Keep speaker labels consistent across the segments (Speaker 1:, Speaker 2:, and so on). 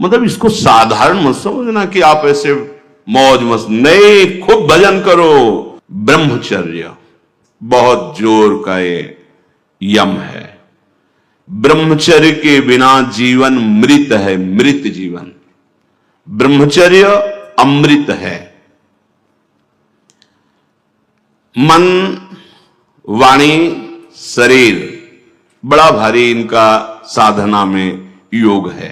Speaker 1: मतलब इसको साधारण मत समझना कि आप ऐसे मौज मस्त, नहीं, खूब भजन करो। ब्रह्मचर्य बहुत जोर का ये यम है। ब्रह्मचर्य के बिना जीवन मृत है, मृत जीवन। ब्रह्मचर्य अमृत है। मन, वाणी, शरीर बड़ा भारी इनका साधना में योग है।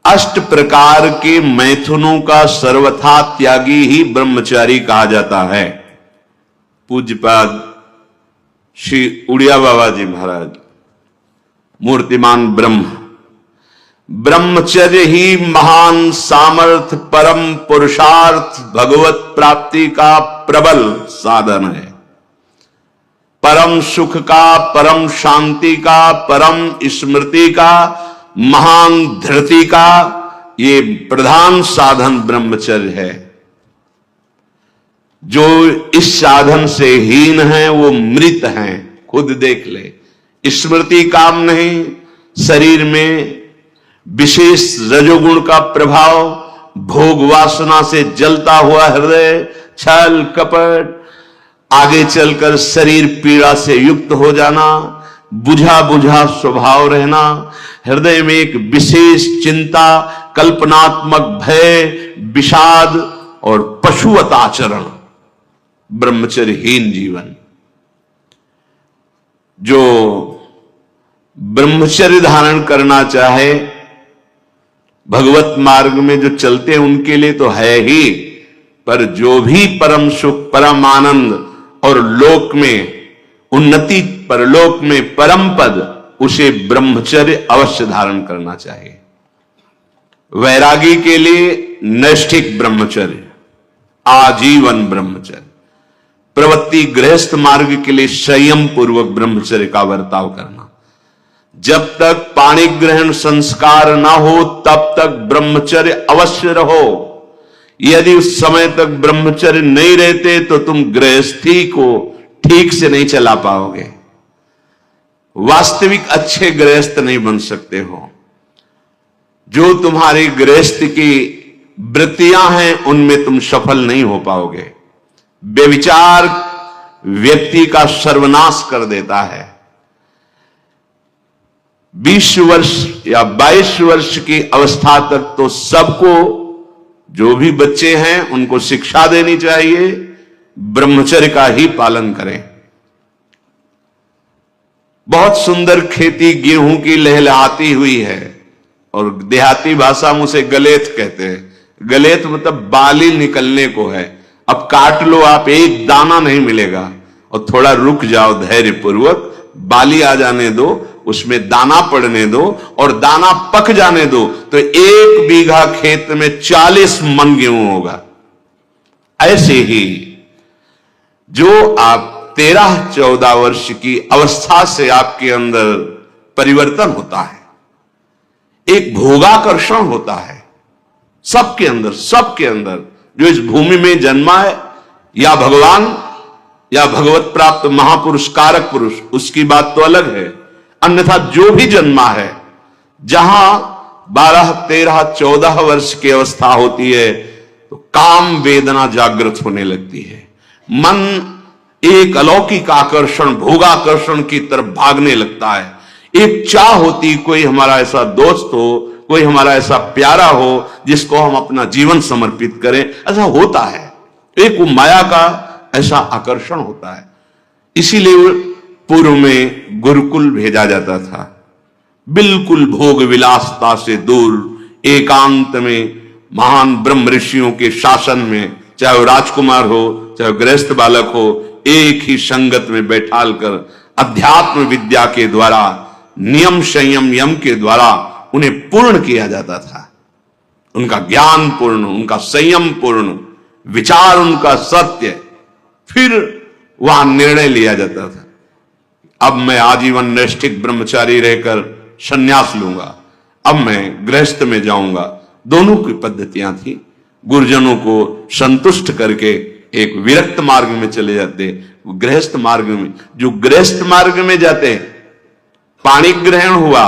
Speaker 1: 8 प्रकार के मैथुनों का सर्वथा त्यागी ही ब्रह्मचारी कहा जाता है। पूज्यपाद श्री उड़िया बाबा जी महाराज, मूर्तिमान ब्रह्म, ब्रह्मचर्य ही महान सामर्थ, परम पुरुषार्थ, भगवत प्राप्ति का प्रबल साधन है। परम सुख का, परम शांति का, परम स्मृति का, महान धृति का ये प्रधान साधन ब्रह्मचर्य है। जो इस साधन से हीन है वो मृत हैं, खुद देख ले। स्मृति काम नहीं, शरीर में विशेष रजोगुण का प्रभाव, भोग वासना से जलता हुआ हृदय, छल कपट, आगे चलकर शरीर पीड़ा से युक्त हो जाना, बुझा बुझा स्वभाव रहना, हृदय में एक विशेष चिंता, कल्पनात्मक भय, विषाद और पशुवत आचरण, ब्रह्मचर्यहीन जीवन। जो ब्रह्मचर्य धारण करना चाहे, भगवत मार्ग में जो चलते हैं उनके लिए तो है ही, पर जो भी परम सुख, परम आनंद और लोक में उन्नति, परलोक में परम पद, उसे ब्रह्मचर्य अवश्य धारण करना चाहिए। वैरागी के लिए नैष्ठिक ब्रह्मचर्य, आजीवन ब्रह्मचर्य। प्रवृत्ति गृहस्थ मार्ग के लिए संयम पूर्वक ब्रह्मचर्य का बर्ताव करना। जब तक पाणी ग्रहण संस्कार ना हो तब तक ब्रह्मचर्य अवश्य रहो। यदि उस समय तक ब्रह्मचर्य नहीं रहते तो तुम गृहस्थी को ठीक से नहीं चला पाओगे, वास्तविक अच्छे गृहस्थ नहीं बन सकते हो। जो तुम्हारी गृहस्थ की वृत्तियां हैं उनमें तुम सफल नहीं हो पाओगे। व्यभिचार व्यक्ति का सर्वनाश कर देता है। 20 वर्ष या 22 वर्ष की अवस्था तक तो सबको, जो भी बच्चे हैं उनको शिक्षा देनी चाहिए, ब्रह्मचर्य का ही पालन करें। बहुत सुंदर खेती गेहूं की लहलहाती हुई है और देहाती भाषा में उसे गलेत कहते हैं। गलेत मतलब बाली निकलने को है। अब काट लो आप, एक दाना नहीं मिलेगा, और थोड़ा रुक जाओ धैर्य पूर्वक, बाली आ जाने दो, उसमें दाना पड़ने दो और दाना पक जाने दो, तो 1 बीघा खेत में 40 मन गेहूं होगा। ऐसे ही जो आप 13-14 वर्ष की अवस्था से आपके अंदर परिवर्तन होता है, एक भोगाकर्षण होता है सबके अंदर, जो इस भूमि में जन्मा है, या भगवान या भगवत प्राप्त महापुरुष, कारक पुरुष, उसकी बात तो अलग है। अन्यथा जो भी जन्मा है, जहां 12, 13, 14 वर्ष की अवस्था होती है तो काम वेदना जागृत होने लगती है। मन एक अलौकिक आकर्षण, भोगाकर्षण की तरफ भागने लगता है। एक चाह होती, कोई हमारा ऐसा दोस्त हो, कोई हमारा ऐसा प्यारा हो जिसको हम अपना जीवन समर्पित करें। ऐसा होता है, एक वो माया का ऐसा आकर्षण होता है। इसीलिए पूर्व में गुरुकुल भेजा जाता था, बिल्कुल भोग विलासता से दूर, एकांत में महान ब्रह्म ऋषियों के शासन में, चाहे वो राजकुमार हो चाहे गृहस्थ बालक हो, एक ही संगत में बैठाल कर अध्यात्म विद्या के द्वारा, नियम संयम यम के द्वारा उन्हें पूर्ण किया जाता था। उनका ज्ञान पूर्ण, उनका संयम पूर्ण, विचार उनका सत्य, फिर वहां निर्णय लिया जाता था। अब मैं आजीवन नैष्ठिक ब्रह्मचारी रहकर संन्यास लूंगा, अब मैं गृहस्थ में जाऊंगा। दोनों की पद्धतियां थी। गुरुजनों को संतुष्ट करके एक विरक्त मार्ग में चले जाते, गृहस्थ मार्ग में। जो गृहस्थ मार्ग में जाते, पाणी ग्रहण हुआ,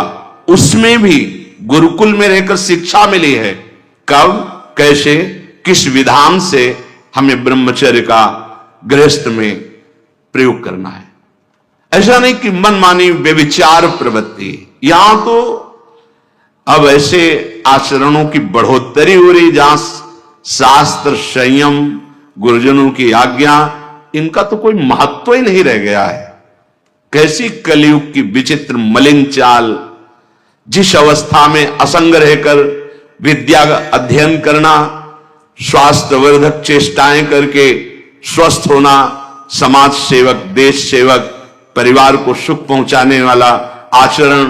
Speaker 1: उसमें भी गुरुकुल में रहकर शिक्षा मिली है। कब, कैसे, किस विधान से हमें ब्रह्मचर्य का गृहस्थ में प्रयोग करना है। ऐसा नहीं कि मनमानी व्यभिचार प्रवृत्ति। यहां तो अब ऐसे आचरणों की बढ़ोतरी हो रही जहां शास्त्र, संयम, गुरुजनों की आज्ञा, इनका तो कोई महत्व ही नहीं रह गया है। कैसी कलयुग की विचित्र मलिन चाल। जिस अवस्था में असंग रहकर विद्या का अध्ययन करना, स्वास्थ्यवर्धक चेष्टाएं करके स्वस्थ होना, समाज सेवक, देश सेवक, परिवार को सुख पहुंचाने वाला आचरण,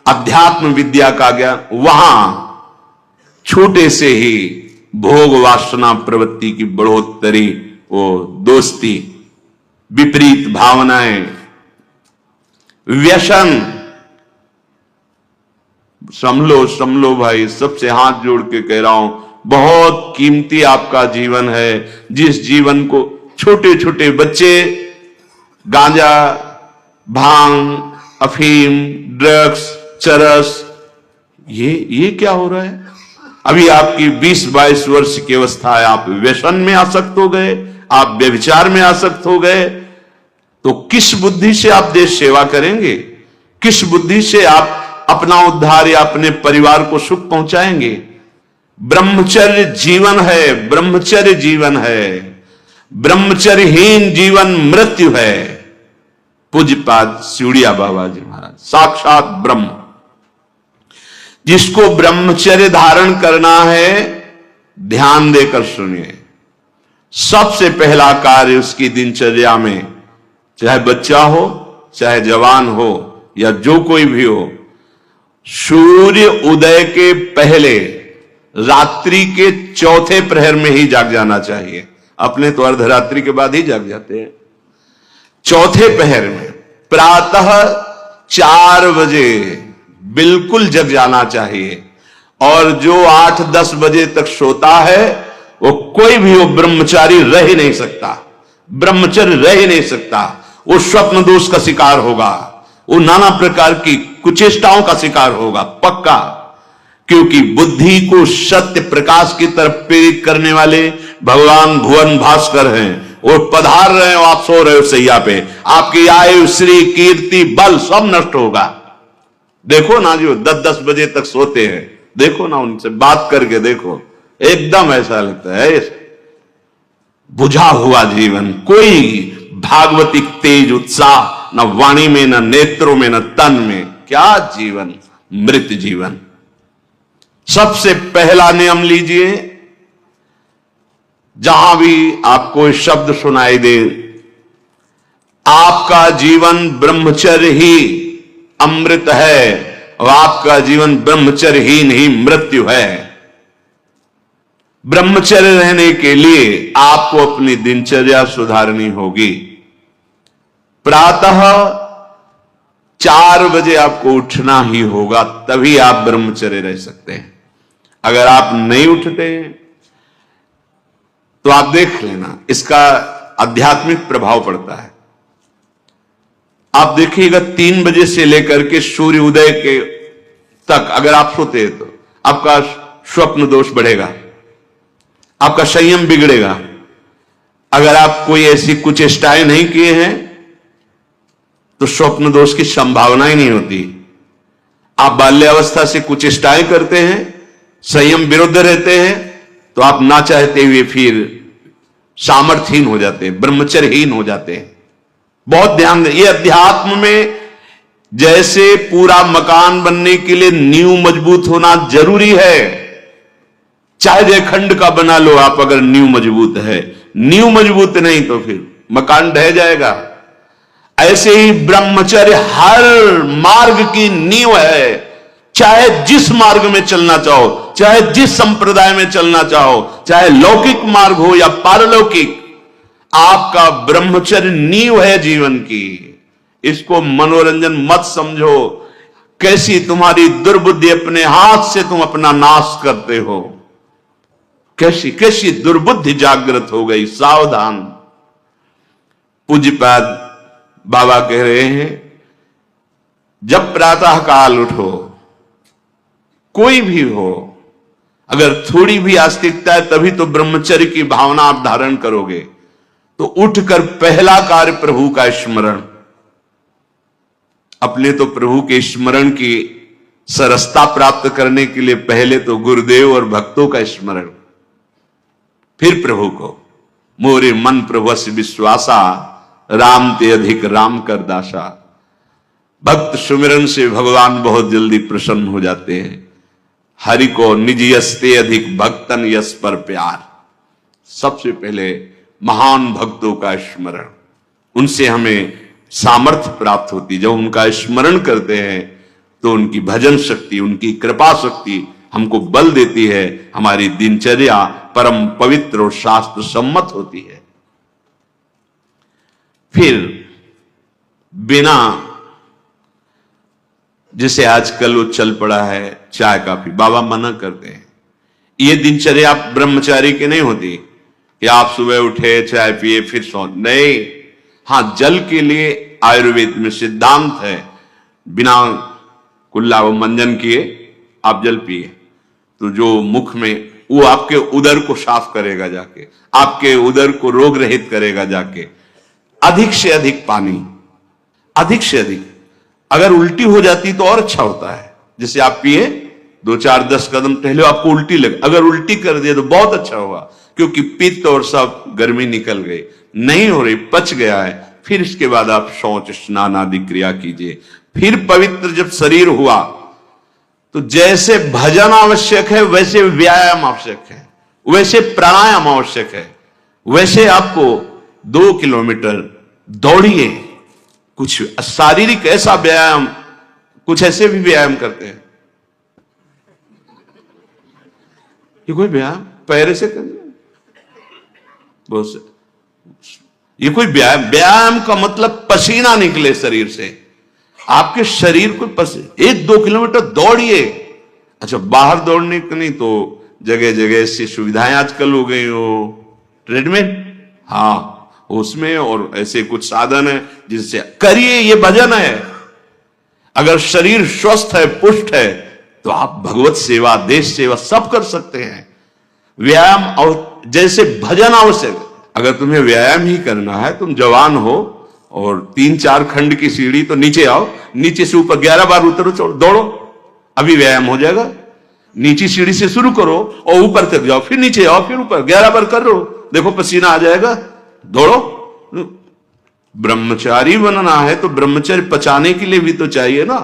Speaker 1: अध्यात्म विद्या का ज्ञान, वहां छोटे से ही भोग वासना प्रवृत्ति की बढ़ोतरी, वो दोस्ती, विपरीत भावनाएं, व्यसन। समलो भाई, सबसे हाथ जोड़ के कह रहा हूं, बहुत कीमती आपका जीवन है। जिस जीवन को छोटे छोटे बच्चे गांजा, भांग, अफीम, ड्रग्स, चरस, ये क्या हो रहा है? अभी आपकी 20-22 वर्ष की अवस्था है, आप व्यसन में आसक्त हो गए, आप व्यभिचार में आसक्त हो गए, तो किस बुद्धि से आप देश सेवा करेंगे? किस बुद्धि से आप अपना उद्धार या अपने परिवार को सुख पहुंचाएंगे? ब्रह्मचर्य जीवन है, ब्रह्मचर्य जीवन है। ब्रह्मचर्यहीन जीवन मृत्यु है। पूज्यपाद सिउड़िया बाबा जी महाराज, साक्षात ब्रह्म। जिसको ब्रह्मचर्य धारण करना है, ध्यान देकर सुनिए। सबसे पहला कार्य उसकी दिनचर्या में, चाहे बच्चा हो, चाहे जवान हो, या जो कोई भी हो, सूर्य उदय के पहले रात्रि के चौथे प्रहर में ही जाग जाना चाहिए। अपने तो अर्धरात्रि के बाद ही जाग जाते हैं। चौथे पहर में प्रातः 4 बजे बिल्कुल जग जाना चाहिए। और जो 8-10 बजे तक सोता है, वो कोई भी वो ब्रह्मचारी रह ही नहीं सकता, ब्रह्मचर्य रह ही नहीं सकता। वो स्वप्न दोष का शिकार होगा, वो नाना प्रकार की कुचेष्टाओं का शिकार होगा, पक्का। क्योंकि बुद्धि को सत्य प्रकाश की तरफ प्रेरित करने वाले भगवान भुवन भास्कर हैं। वो पधार रहे हो, आप सो रहे हो सैया पे, आपकी आयु, श्री, कीर्ति, बल सब नष्ट होगा। देखो ना, जो 10-10 बजे तक सोते हैं, देखो ना, उनसे बात करके देखो, एकदम ऐसा लगता है बुझा हुआ जीवन, कोई भागवतिक तेज उत्साह न वाणी में, न नेत्रों में, न तन में। क्या जीवन, मृत जीवन। सबसे पहला नियम लीजिए, जहां भी आपको शब्द सुनाई दे, आपका जीवन ब्रह्मचर्य ही अमृत है और आपका जीवन ब्रह्मचर्यहीन ही मृत्यु है। ब्रह्मचर्य रहने के लिए आपको अपनी दिनचर्या सुधारनी होगी। प्रातः 4 बजे आपको उठना ही होगा, तभी आप ब्रह्मचर्य रह सकते हैं। अगर आप नहीं उठते तो आप देख लेना, इसका आध्यात्मिक प्रभाव पड़ता है। आप देखिएगा 3 बजे से लेकर के सूर्य उदय के तक अगर आप सोते हैं, तो आपका स्वप्न दोष बढ़ेगा, आपका संयम बिगड़ेगा। अगर आप कोई ऐसी कुचेष्टाएं नहीं किए हैं, तो स्वप्न दोष की संभावना ही नहीं होती। आप बाल्यावस्था से कुचेष्टाएं करते हैं, संयम विरुद्ध रहते हैं, तो आप ना चाहते हुए फिर सामर्थ्यहीन हो जाते हैं, ब्रह्मचर्यहीन हो जाते हैं। बहुत ध्यान दें, ये अध्यात्म में जैसे पूरा मकान बनने के लिए नींव मजबूत होना जरूरी है, चाहे जयखंड का बना लो आप, अगर नींव मजबूत है। नींव मजबूत नहीं तो फिर मकान ढह जाएगा। ऐसे ही ब्रह्मचर्य हर मार्ग की नींव है। चाहे जिस मार्ग में चलना चाहो, चाहे जिस संप्रदाय में चलना चाहो, चाहे लौकिक मार्ग हो या पारलौकिक, आपका ब्रह्मचर्य नींव है जीवन की। इसको मनोरंजन मत समझो। कैसी तुम्हारी दुर्बुद्धि, अपने हाथ से तुम अपना नाश करते हो। कैसी कैसी दुर्बुद्धि जागृत हो गई, सावधान। पूज्यपाद बाबा कह रहे हैं, जब प्रातः काल उठो, कोई भी हो, अगर थोड़ी भी आस्तिकता है तभी तो ब्रह्मचर्य की भावना आप धारण करोगे। तो उठकर पहला कार्य प्रभु का स्मरण। अपने तो प्रभु के स्मरण की सरसता प्राप्त करने के लिए पहले तो गुरुदेव और भक्तों का स्मरण, फिर प्रभु को। मोरे मन प्रभुस विश्वासा, राम ते अधिक राम कर दासा। भक्त सुमिरन से भगवान बहुत जल्दी प्रसन्न हो जाते हैं। हरि को निज यस्ते अधिक भक्तन यस पर प्यार। सबसे पहले महान भक्तों का स्मरण, उनसे हमें सामर्थ्य प्राप्त होती। जब उनका स्मरण करते हैं तो उनकी भजन शक्ति, उनकी कृपा शक्ति हमको बल देती है। हमारी दिनचर्या परम पवित्र और शास्त्र सम्मत होती है। फिर बिना, जैसे आजकल वो चल पड़ा है चाय काफी, बाबा मना करते हैं। ये दिनचर्या ब्रह्मचारी की नहीं होती कि आप सुबह उठे चाय पिए फिर सो, नहीं। हां, जल के लिए आयुर्वेद में सिद्धांत है, बिना कुल्ला व मंजन किए आप जल पिए तो जो मुख में, वो आपके उदर को साफ करेगा जाके, आपके उदर को रोग रहित करेगा जाके। अधिक से अधिक पानी, अधिक से अधिक। अगर उल्टी हो जाती तो और अच्छा होता है। जैसे आप पिए 2-4-10 कदम टहले, आपको उल्टी लगे, अगर उल्टी कर दिए तो बहुत अच्छा होगा, क्योंकि पित्त और सब गर्मी निकल गई, नहीं हो रही, पच गया है। फिर इसके बाद आप शौच स्नान आदि क्रिया कीजिए। फिर पवित्र जब शरीर हुआ तो जैसे भजन आवश्यक है वैसे व्यायाम आवश्यक है, वैसे प्राणायाम आवश्यक है। वैसे आपको 2 किलोमीटर दौड़िए, कुछ शारीरिक ऐसा व्यायाम, कुछ ऐसे भी व्यायाम करते हैं। ये कोई व्यायाम पैर से करना, बहुत से, ये कोई व्यायाम, व्यायाम का मतलब पसीना निकले शरीर से, आपके शरीर को पसीना। 1-2 किलोमीटर दौड़िए। अच्छा, बाहर दौड़ने को नहीं तो जगह जगह ऐसी सुविधाएं आजकल हो गई हो, ट्रेडमिल, हाँ उसमें, और ऐसे कुछ साधन है जिनसे करिए। ये भजन है। अगर शरीर स्वस्थ है, पुष्ट है, तो आप भगवत सेवा, देश सेवा सब कर सकते हैं। व्यायाम और जैसे भजन आवश्यक। अगर तुम्हें व्यायाम ही करना है, तुम जवान हो और 3-4 खंड की सीढ़ी, तो नीचे आओ, नीचे से ऊपर 11 बार उतरो, दौड़ो, अभी व्यायाम हो जाएगा। नीचे सीढ़ी से शुरू करो और ऊपर तक जाओ, फिर नीचे आओ, फिर ऊपर 11 बार कर लो, देखो पसीना आ जाएगा, दौड़ो। ब्रह्मचारी बनना है तो ब्रह्मचर्य पचाने के लिए भी तो चाहिए ना।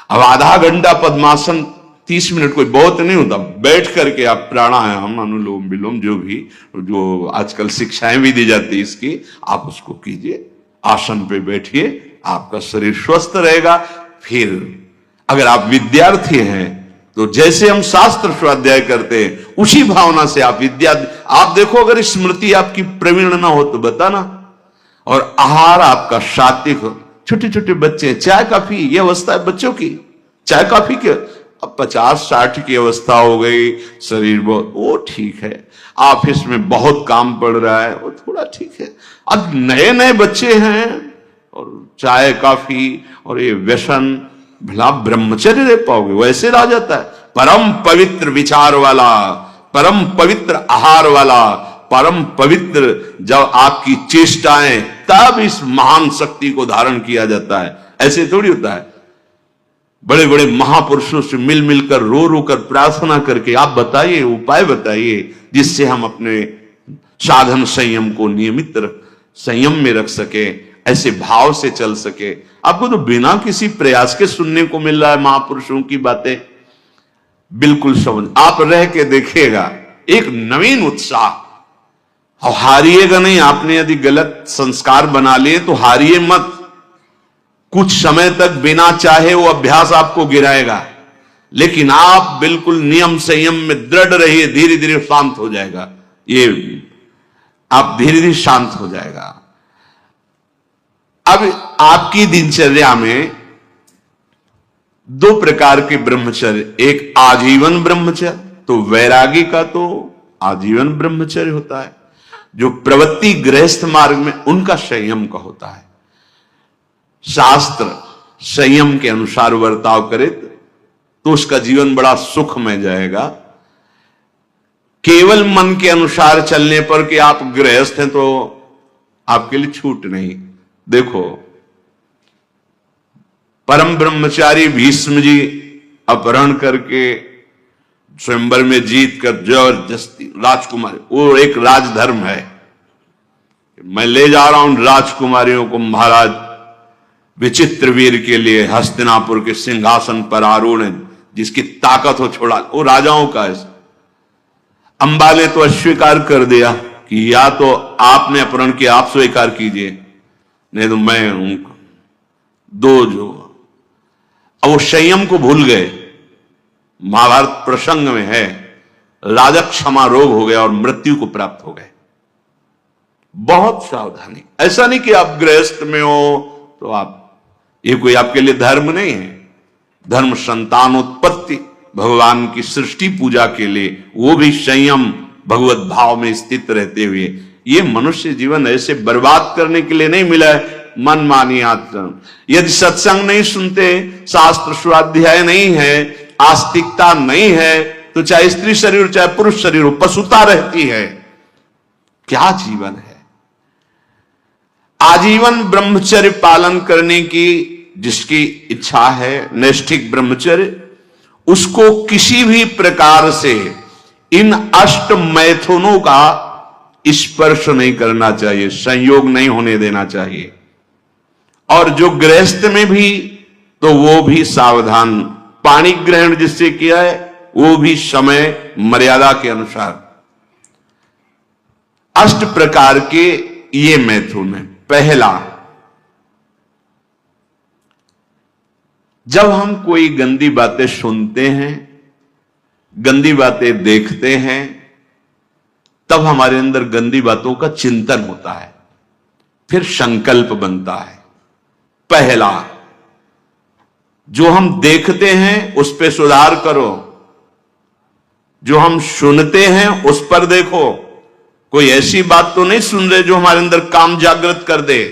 Speaker 1: अब आधा घंटा पद्मासन, 30 मिनट कोई बहुत नहीं होता। बैठ करके आप प्राणायाम, अनुलोम विलोम, जो भी, जो आजकल शिक्षाएं भी दी जाती है इसकी, आप उसको कीजिए। आसन पे बैठिए, आपका शरीर स्वस्थ रहेगा। फिर अगर आप विद्यार्थी हैं तो जैसे हम शास्त्र स्वाध्याय करते हैं उसी भावना से आप विद्या, आप देखो अगर स्मृति आपकी प्रवीण ना हो तो बताना। और आहार आपका सात्विक हो। छोटे छोटे बच्चे, चाय काफी, ये अवस्था है बच्चों की, चाय काफी के। अब 50-60 की अवस्था हो गई, शरीर बहुत, वो ठीक है। ऑफिस में बहुत काम पड़ रहा है, वो थोड़ा ठीक है। अब नए नए बच्चे हैं और चाय काफी और ये व्यसन, भला ब्रह्मचर्य रह पाओगे? वैसे रह जाता है। परम पवित्र विचार वाला, परम पवित्र आहार वाला, परम पवित्र जब आपकी चेष्टाएं, तब इस महान शक्ति को धारण किया जाता है। ऐसे थोड़ी होता है। बड़े बड़े महापुरुषों से मिल मिलकर, रो रो कर प्रार्थना करके आप बताइए, उपाय बताइए जिससे हम अपने साधन संयम को नियमित संयम में रख सके, ऐसे भाव से चल सके। आपको तो बिना किसी प्रयास के सुनने को मिल रहा है महापुरुषों की बातें। बिल्कुल समझ, आप रह के देखिएगा, एक नवीन उत्साह। और हारिएगा नहीं। आपने यदि गलत संस्कार बना लिए तो हारिए मत। कुछ समय तक बिना चाहे वो अभ्यास आपको गिराएगा, लेकिन आप बिल्कुल नियम संयम में दृढ़ रहिए, धीरे धीरे शांत हो जाएगा। ये आप धीरे धीरे शांत हो जाएगा। अब आपकी दिनचर्या में 2 प्रकार के ब्रह्मचर्य, एक आजीवन ब्रह्मचर्य, तो वैरागी का तो आजीवन ब्रह्मचर्य होता है। जो प्रवृत्ति गृहस्थ मार्ग में, उनका संयम का होता है। शास्त्र संयम के अनुसार वर्ताव करे तो उसका जीवन बड़ा सुख में जाएगा। केवल मन के अनुसार चलने पर कि आप गृहस्थ हैं तो आपके लिए छूट नहीं। देखो, परम ब्रह्मचारी भीष्म जी अपहरण करके स्वयंवर में जीत कर जबरदस्ती राजकुमारी, वो एक राजधर्म है, मैं ले जा रहा हूं राजकुमारियों को महाराज विचित्रवीर के लिए हस्तिनापुर के सिंहासन पर आरूढ़, जिसकी ताकत हो छोड़ा, वो राजाओं का है। अंबा ने तो अस्वीकार कर दिया कि या तो आपने अपहरण किया, आप स्वीकार कीजिए, नहीं तो मैं उनको दो जो। अब वो संयम को भूल गए। महाभारत प्रसंग में है, राजा क्षमा रोग हो गया और मृत्यु को प्राप्त हो गए। बहुत सावधानी, ऐसा नहीं कि आप गृहस्थ में हो तो आप, ये कोई आपके लिए धर्म नहीं है। धर्म संतानोत्पत्ति, भगवान की सृष्टि पूजा के लिए, वो भी संयम भगवत भाव में स्थित रहते हुए। ये मनुष्य जीवन ऐसे बर्बाद करने के लिए नहीं मिला है मनमानी आचरण। यदि सत्संग नहीं सुनते, शास्त्र स्वाध्याय नहीं है, आस्तिकता नहीं है, तो चाहे स्त्री शरीर चाहे पुरुष शरीर हो, पशुता रहती है। क्या जीवन है? आजीवन ब्रह्मचर्य पालन करने की जिसकी इच्छा है, नैष्ठिक ब्रह्मचर्य, उसको किसी भी प्रकार से इन अष्ट मैथुनों का स्पर्श नहीं करना चाहिए, संयोग नहीं होने देना चाहिए। और जो गृहस्थ में भी, तो वो भी सावधान, पानी ग्रहण जिससे किया है वो भी समय मर्यादा के अनुसार। अष्ट प्रकार के ये मैथुन है। पहला, जब हम कोई गंदी बातें सुनते हैं, गंदी बातें देखते हैं, तब हमारे अंदर गंदी बातों का चिंतन होता है, फिर संकल्प बनता है। पहला, जो हम देखते हैं उस पर सुधार करो, जो हम सुनते हैं उस पर देखो। कोई ऐसी बात तो नहीं सुन रहे जो हमारे अंदर काम जागृत कर दे,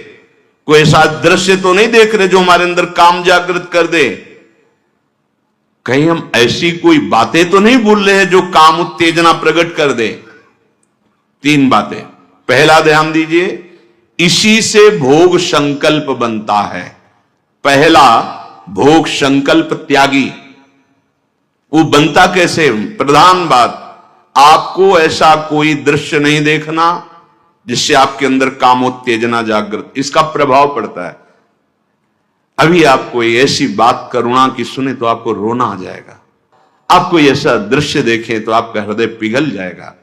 Speaker 1: कोई ऐसा दृश्य तो नहीं देख रहे जो हमारे अंदर काम जागृत कर दे, कहीं हम ऐसी कोई बातें तो नहीं बोल रहे हैं जो काम उत्तेजना प्रकट कर दे। तीन बातें। पहला, ध्यान दीजिए, इसी से भोग संकल्प बनता है। पहला, भोग संकल्प त्यागी। वो बनता कैसे? प्रधान बात, आपको ऐसा कोई दृश्य नहीं देखना जिससे आपके अंदर कामोत्तेजना जागृत, इसका प्रभाव पड़ता है। अभी आप कोई ऐसी बात करुणा की सुने तो आपको रोना आ जाएगा। आप कोई ऐसा दृश्य देखें तो आपका हृदय पिघल जाएगा।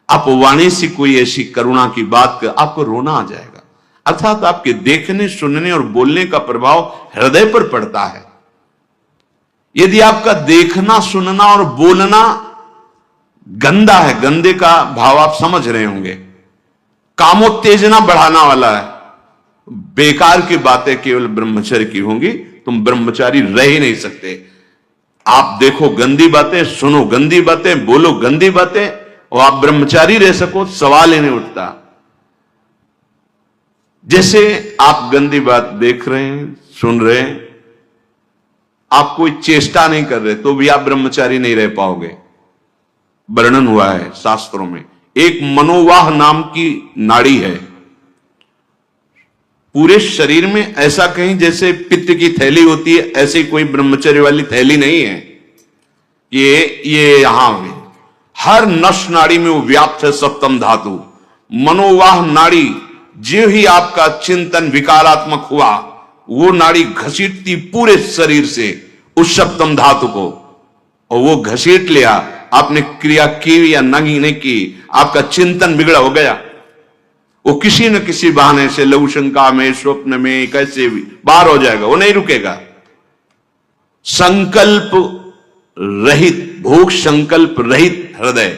Speaker 1: आप वाणी से कोई ऐसी करुणा की बात कर, आपको रोना आ जाएगा। अर्थात आपके देखने, सुनने और बोलने का प्रभाव हृदय पर पड़ता है। यदि आपका देखना, सुनना और बोलना गंदा है, गंदे का भाव आप समझ रहे होंगे, कामोत्तेजना बढ़ाना वाला है, बेकार की बातें केवल ब्रह्मचर्य की होंगी, तुम ब्रह्मचारी रह ही नहीं सकते। आप देखो गंदी बातें, सुनो गंदी बातें, बोलो गंदी बातें, और आप ब्रह्मचारी रह सको, सवाल ही नहीं उठता। जैसे आप गंदी बात देख रहे हैं, सुन रहे हैं, आप कोई चेष्टा नहीं कर रहे, तो भी आप ब्रह्मचारी नहीं रह पाओगे। वर्णन हुआ है शास्त्रों में, एक मनोवाह नाम की नाड़ी है पूरे शरीर में, ऐसा कहीं जैसे पित्त की थैली होती है, ऐसी कोई ब्रह्मचर्य वाली थैली नहीं है। ये यहां है, हर नस नाड़ी में वो व्याप्त है सप्तम धातु। मनोवाह नाड़ी, जो ही आपका चिंतन विकारात्मक हुआ, वो नाड़ी घसीटती पूरे शरीर से उस सप्तम धातु को, और वो घसीट लिया। आपने क्रिया की या नहीं की, आपका चिंतन बिगड़ा हो गया, वो किसी न किसी बहाने से लघु शंका में, स्वप्न में, कैसे भी बाहर हो जाएगा, वो नहीं रुकेगा। संकल्प रहित, भोग संकल्प रहित हृदय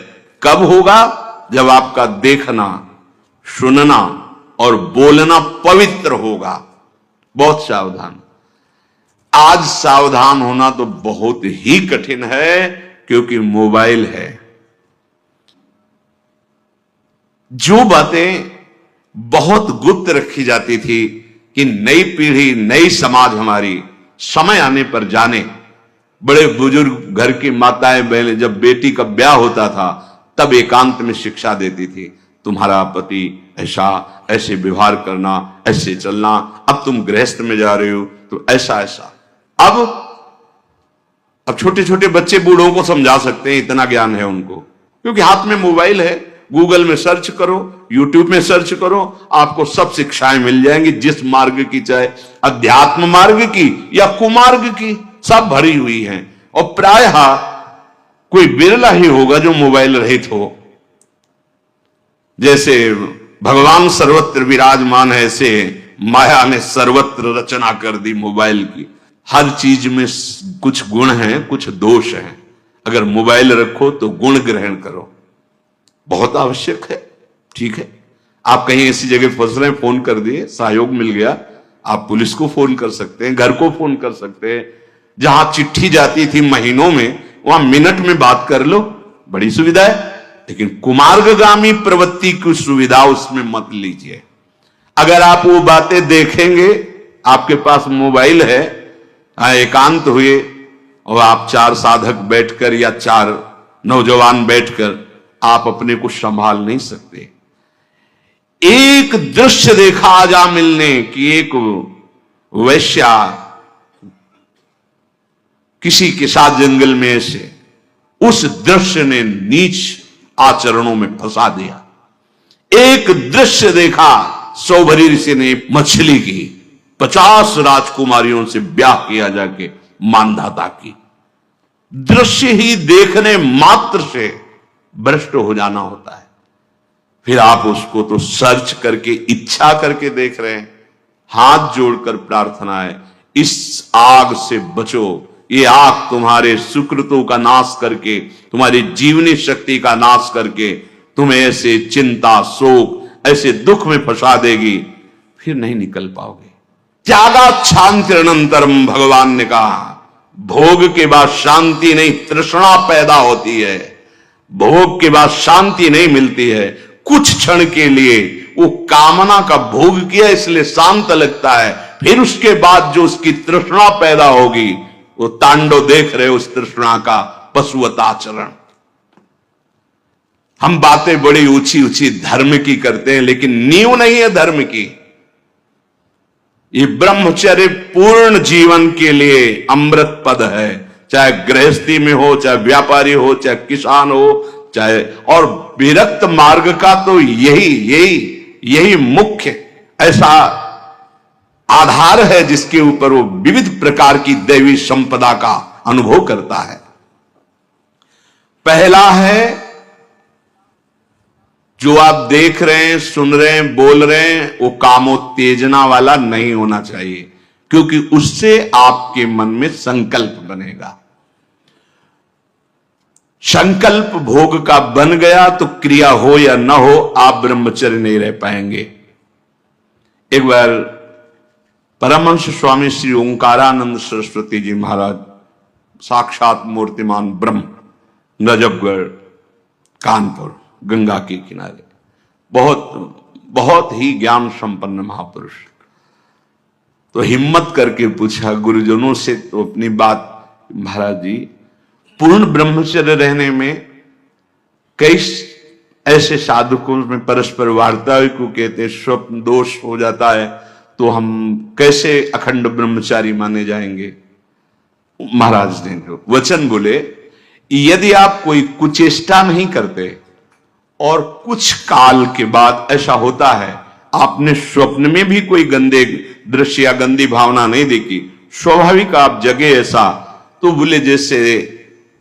Speaker 1: कब होगा? जब आपका देखना, सुनना और बोलना पवित्र होगा। बहुत सावधान। आज सावधान होना तो बहुत ही कठिन है, क्योंकि मोबाइल है। जो बातें बहुत गुप्त रखी जाती थी कि नई पीढ़ी, नई समाज हमारी समय आने पर जाने, बड़े बुजुर्ग घर की माताएं बहनें जब बेटी का ब्याह होता था तब एकांत में शिक्षा देती थी, तुम्हारा पति ऐसा, ऐसे व्यवहार करना, ऐसे चलना, अब तुम गृहस्थ में जा रहे हो तो ऐसा ऐसा। अब छोटे छोटे बच्चे बूढ़ों को समझा सकते हैं, इतना ज्ञान है उनको, क्योंकि हाथ में मोबाइल है। गूगल में सर्च करो, यूट्यूब में सर्च करो, आपको सब शिक्षाएं मिल जाएंगी, जिस मार्ग की, चाहे अध्यात्म मार्ग की या कुमार्ग की, सब भरी हुई हैं। और प्रायः कोई बिरला ही होगा जो मोबाइल रहित हो। जैसे भगवान सर्वत्र विराजमान है, ऐसे माया ने सर्वत्र रचना कर दी मोबाइल की। हर चीज में कुछ गुण हैं, कुछ दोष हैं। अगर मोबाइल रखो तो गुण ग्रहण करो, बहुत आवश्यक है। ठीक है, आप कहीं ऐसी जगह फंस रहे हैं, फोन कर दिए, सहयोग मिल गया, आप पुलिस को फोन कर सकते हैं, घर को फोन कर सकते हैं। जहां चिट्ठी जाती थी महीनों में, वहां मिनट में बात कर लो, बड़ी सुविधा है। लेकिन कुमार्गगामी प्रवृत्ति की सुविधा उसमें मत लीजिए। अगर आप वो बातें देखेंगे, आपके पास मोबाइल है, एकांत हुए और आप 4 साधक बैठकर या 4 नौजवान बैठकर आप अपने को संभाल नहीं सकते। एक दृश्य देखा आज आमिल ने कि एक वैश्या किसी के साथ जंगल में ऐसे, उस दृश्य ने नीच आचरणों में फंसा दिया। एक दृश्य देखा, सौभरी ऋषि ने मछली की 50 राजकुमारियों से ब्याह किया जाके मानधाता की। दृश्य ही देखने मात्र से भ्रष्ट हो जाना होता है। फिर आप उसको तो सर्च करके, इच्छा करके देख रहे हैं। हाथ जोड़कर प्रार्थना है, इस आग से बचो। ये आग तुम्हारे सुकृतों का नाश करके, तुम्हारी जीवनी शक्ति का नाश करके तुम्हें ऐसे चिंता, शोक, ऐसे दुख में फंसा देगी, फिर नहीं निकल पाओगे। त्यागा शांतिरनंतरम, भगवान ने कहा, भोग के बाद शांति नहीं, तृष्णा पैदा होती है। भोग के बाद शांति नहीं मिलती है। कुछ क्षण के लिए वो कामना का भोग किया इसलिए शांत लगता है, फिर उसके बाद जो उसकी तृष्णा पैदा होगी, वो तांडव देख रहे उस तृष्णा का पशुवत आचरण। हम बातें बड़ी ऊंची ऊंची धर्म की करते हैं, लेकिन नींव नहीं है धर्म की। ये ब्रह्मचर्य पूर्ण जीवन के लिए अमृत पद है, चाहे गृहस्थी में हो, चाहे व्यापारी हो, चाहे किसान हो, चाहे, और विरक्त मार्ग का तो यही मुख्य ऐसा आधार है जिसके ऊपर वो विविध प्रकार की दैवी संपदा का अनुभव करता है। पहला है, जो आप देख रहे हैं, सुन रहे हैं, बोल रहे हैं, वो कामोत्तेजना वाला नहीं होना चाहिए, क्योंकि उससे आपके मन में संकल्प बनेगा। संकल्प भोग का बन गया तो क्रिया हो या ना हो, आप ब्रह्मचर्य नहीं रह पाएंगे। एक बार परमहंस स्वामी श्री ओंकारानंद सरस्वती जी महाराज, साक्षात मूर्तिमान ब्रह्म, नजफगढ़, कानपुर, गंगा के किनारे, बहुत ही ज्ञान संपन्न महापुरुष, तो हिम्मत करके पूछा गुरुजनों से तो अपनी बात, महाराज जी पूर्ण ब्रह्मचर्य रहने में कई ऐसे साधकों में परस्पर वार्ता को कहते हैं स्वप्न दोष हो जाता है, तो हम कैसे अखंड ब्रह्मचारी माने जाएंगे। महाराज ने जो वचन बोले, यदि आप कोई कुचेष्टा नहीं करते और कुछ काल के बाद ऐसा होता है, आपने स्वप्न में भी कोई गंदे दृश्य या गंदी भावना नहीं देखी, स्वाभाविक आप जगे ऐसा, तो बोले जैसे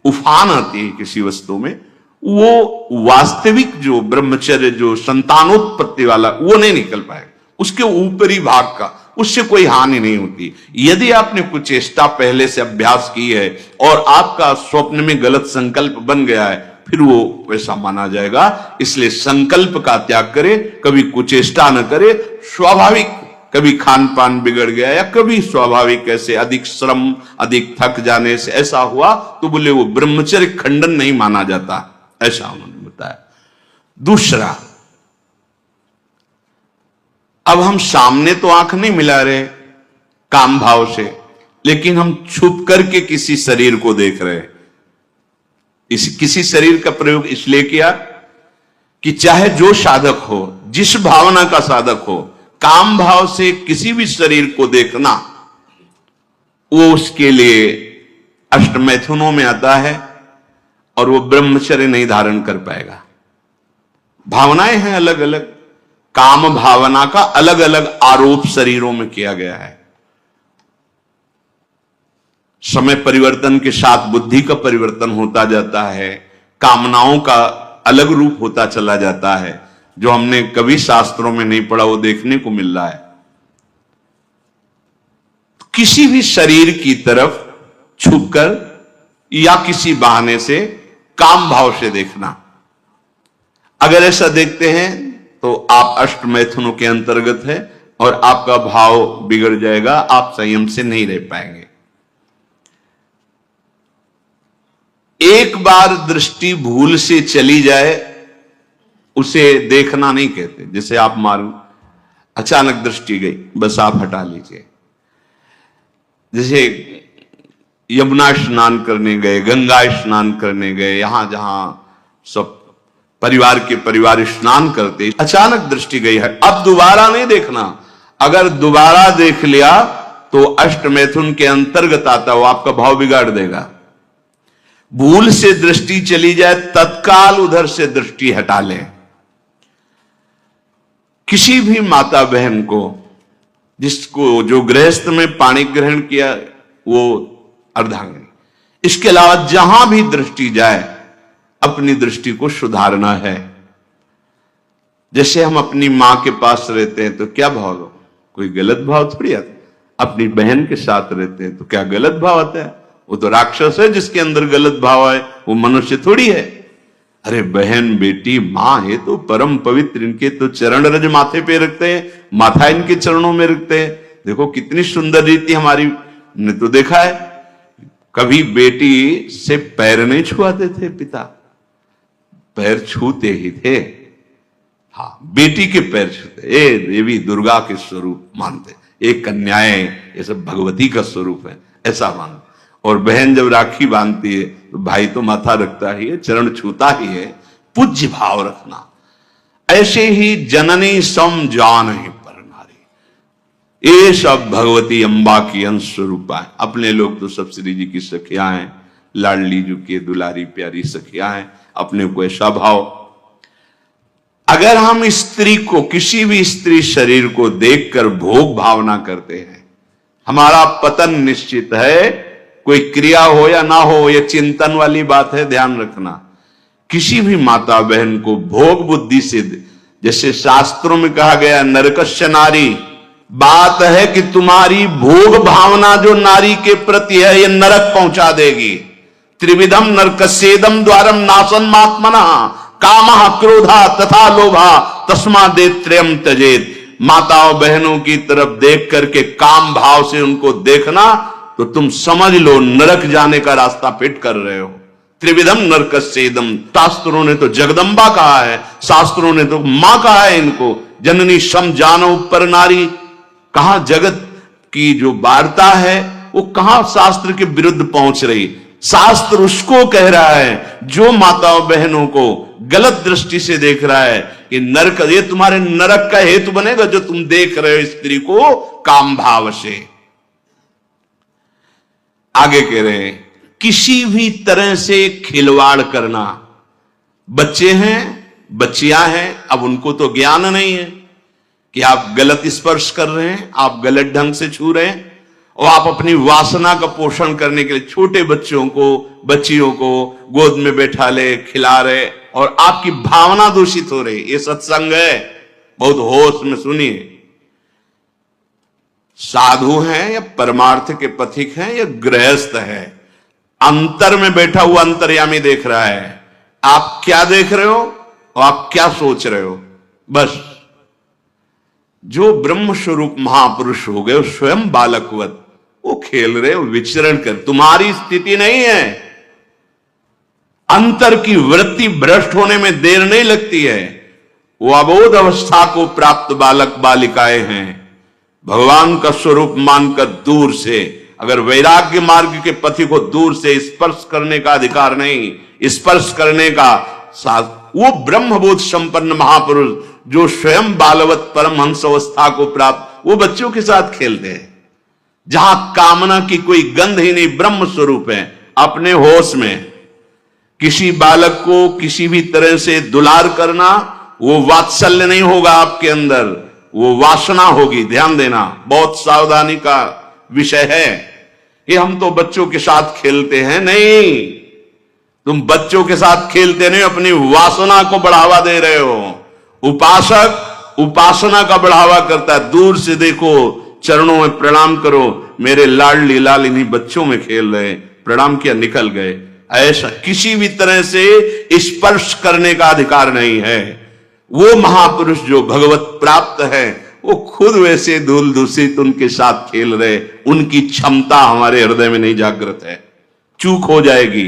Speaker 1: उफान आती है किसी वस्तु में, वो वास्तविक जो ब्रह्मचर्य, जो संतानोत्पत्ति वाला, वो नहीं निकल पाएगा। उसके ऊपरी भाग का, उससे कोई हानि नहीं होती। यदि आपने कुछ चेष्टा पहले से अभ्यास की है और आपका स्वप्न में गलत संकल्प बन गया है, फिर वो वैसा माना जाएगा। इसलिए संकल्प का त्याग करे, कभी कुचेष्टा न करे। स्वाभाविक कभी खान पान बिगड़ गया या कभी स्वाभाविक ऐसे अधिक श्रम, अधिक थक जाने से ऐसा हुआ, तो बोले वो ब्रह्मचर्य खंडन नहीं माना जाता, ऐसा उन्होंने बताया। दूसरा, अब हम सामने तो आंख नहीं मिला रहे काम भाव से, लेकिन हम छुप करके किसी शरीर को देख रहे हैं। किसी शरीर का प्रयोग इसलिए किया कि चाहे जो साधक हो, जिस भावना का साधक हो, काम भाव से किसी भी शरीर को देखना वो उसके लिए अष्टमैथुनों में आता है और वो ब्रह्मचर्य नहीं धारण कर पाएगा। भावनाएं हैं अलग अलग, काम भावना का अलग अलग आरोप शरीरों में किया गया है। समय परिवर्तन के साथ बुद्धि का परिवर्तन होता जाता है, कामनाओं का अलग रूप होता चला जाता है। जो हमने कभी शास्त्रों में नहीं पढ़ा वो देखने को मिल रहा है। किसी भी शरीर की तरफ छुपकर या किसी बहाने से काम भाव से देखना, अगर ऐसा देखते हैं तो आप अष्ट मैथुनों के अंतर्गत है और आपका भाव बिगड़ जाएगा, आप संयम से नहीं रह पाएंगे। एक बार दृष्टि भूल से चली जाए उसे देखना नहीं कहते। जैसे आप मारो, अचानक दृष्टि गई, बस आप हटा लीजिए। जैसे यमुना स्नान करने गए, गंगा स्नान करने गए, यहां जहां सब परिवार स्नान करते, अचानक दृष्टि गई है, अब दोबारा नहीं देखना। अगर दोबारा देख लिया तो अष्ट मैथुन के अंतर्गत आता, वो आपका भाव बिगाड़ देगा। भूल से दृष्टि चली जाए तत्काल उधर से दृष्टि हटा लें। किसी भी माता बहन को, जिसको जो गृहस्थ में पाणी ग्रहण किया वो अर्धांगिनी, इसके अलावा जहां भी दृष्टि जाए अपनी दृष्टि को सुधारना है। जैसे हम अपनी मां के पास रहते हैं तो क्या भाव हो, कोई गलत भाव थोड़ी आता। अपनी बहन के साथ रहते हैं तो क्या गलत भाव आता है? वो तो राक्षस है जिसके अंदर गलत भाव है, वो मनुष्य थोड़ी है। अरे बहन बेटी मां है तो परम पवित्र, इनके तो चरण रज माथे पे रखते हैं, माथा इनके चरणों में रखते हैं। देखो कितनी सुंदर रीति हमारी ने तो देखा है। कभी बेटी से पैर नहीं छुआते थे पिता, पैर छूते ही थे। हाँ, बेटी के पैर छूते, ये देवी दुर्गा के स्वरूप मानते, एक कन्याएं ये सब भगवती का स्वरूप है ऐसा मानते। और बहन जब राखी बांधती है तो भाई तो माथा रखता ही है, चरण छूता ही है, पूज्य भाव रखना। ऐसे ही जननी सम जान ही पर नारी, ये सब भगवती अम्बा की अंश स्वरूपा है। अपने लोग तो सब श्री जी की सखियां हैं, लाडली जी की दुलारी प्यारी सखियां हैं, अपने को ऐसा भाव। अगर हम स्त्री को, किसी भी स्त्री शरीर को देखकर भोग भावना करते हैं, हमारा पतन निश्चित है। कोई क्रिया हो या ना हो, यह चिंतन वाली बात है, ध्यान रखना। किसी भी माता बहन को भोग बुद्धि से, जैसे शास्त्रों में कहा गया नरकस्य नारी, बात है कि तुम्हारी भोग भावना जो नारी के प्रति है, यह नरक पहुंचा देगी। त्रिविधम नरकस्येदम द्वारम नाशन मात्मना कामः क्रोधा तथा लोभा तस्मादेव त्रयम त्यजेत। माताओं बहनों की तरफ देख करके काम भाव से उनको देखना तो तुम समझ लो नरक जाने का रास्ता फिट कर रहे हो। त्रिविधम नरकस्येदम, शास्त्रों ने तो जगदम्बा कहा है, शास्त्रों ने तो मां कहा है इनको। जननी सम जानो पर नारी, कहां जगत की जो वार्ता है वो कहां शास्त्र के विरुद्ध पहुंच रही। शास्त्र उसको कह रहा है जो माताओं बहनों को गलत दृष्टि से देख रहा है कि नरक, ये तुम्हारे नरक का हेतु बनेगा जो तुम देख रहे हो स्त्री को काम भाव से। आगे कह रहे हैं किसी भी तरह से खिलवाड़ करना। बच्चे हैं, बच्चियां हैं, अब उनको तो ज्ञान नहीं है कि आप गलत स्पर्श कर रहे हैं, आप गलत ढंग से छू रहे हैं, और आप अपनी वासना का पोषण करने के लिए छोटे बच्चों को, बच्चियों को गोद में बैठा ले, खिला रहे, और आपकी भावना दूषित हो रही। ये सत्संग है, बहुत होश में सुनिए। साधु हैं या परमार्थ के पथिक हैं या गृहस्थ है, अंतर में बैठा हुआ अंतर्यामी देख रहा है आप क्या देख रहे हो और आप क्या सोच रहे हो। बस जो ब्रह्म स्वरूप महापुरुष हो गए, स्वयं बालकवत वो खेल रहे हो, विचरण कर, तुम्हारी स्थिति नहीं है। अंतर की वृत्ति भ्रष्ट होने में देर नहीं लगती है। वो अबोध अवस्था को प्राप्त बालक बालिकाएं हैं, भगवान का स्वरूप मानकर दूर से अगर वैराग्य मार्ग के पथि को दूर से स्पर्श करने का अधिकार नहीं, स्पर्श करने का साथ, वो ब्रह्मबोध संपन्न महापुरुष जो स्वयं बालवत परमहंस अवस्था को प्राप्त, वो बच्चों के साथ खेलते हैं, जहां कामना की कोई गंध ही नहीं, ब्रह्म स्वरूप है, अपने होश में। किसी बालक को किसी भी तरह से दुलार करना, वो वात्सल्य नहीं होगा आपके अंदर, वो वासना होगी। ध्यान देना, बहुत सावधानी का विषय है ये। हम तो बच्चों के साथ खेलते हैं, नहीं, तुम बच्चों के साथ खेलते नहीं, अपनी वासना को बढ़ावा दे रहे हो। उपासक उपासना का बढ़ावा करता है। दूर से देखो, चरणों में प्रणाम करो, मेरे लाडली लालिनी बच्चों में खेल रहे, प्रणाम किया, निकल गए। ऐसा किसी भी तरह से स्पर्श करने का अधिकार नहीं है। वो महापुरुष जो भगवत प्राप्त है, वो खुद वैसे धूल दूषित उनके साथ खेल रहे, उनकी क्षमता हमारे हृदय में नहीं जागृत है, चूक हो जाएगी।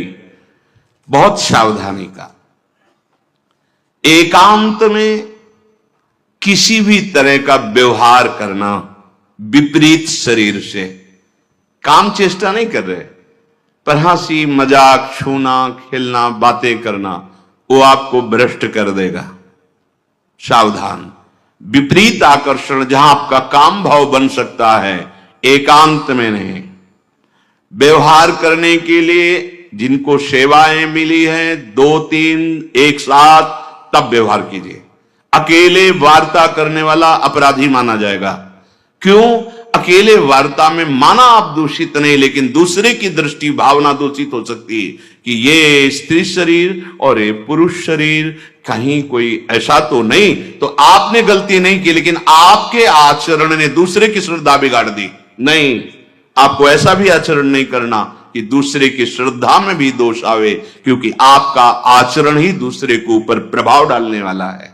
Speaker 1: बहुत सावधानी का। एकांत में किसी भी तरह का व्यवहार करना विपरीत शरीर से, काम चेष्टा नहीं कर रहे, पर हंसी मजाक, छूना, खेलना, बातें करना, वो आपको भ्रष्ट कर देगा। सावधान। विपरीत आकर्षण जहां आपका काम भाव बन सकता है, एकांत में नहीं। व्यवहार करने के लिए जिनको सेवाएं मिली हैं, 2-3 एक साथ, तब व्यवहार कीजिए। अकेले वार्ता करने वाला अपराधी माना जाएगा। क्यों? अकेले वार्ता में माना आप दूषित नहीं, लेकिन दूसरे की दृष्टि भावना दूषित हो सकती है कि ये स्त्री शरीर और ये पुरुष शरीर, कहीं कोई ऐसा तो नहीं, तो आपने गलती नहीं की, लेकिन आपके आचरण ने दूसरे की श्रद्धा बिगाड़ दी। नहीं, आपको ऐसा भी आचरण नहीं करना कि दूसरे की श्रद्धा में भी दोष आवे, क्योंकि आपका आचरण ही दूसरे के ऊपर प्रभाव डालने वाला है।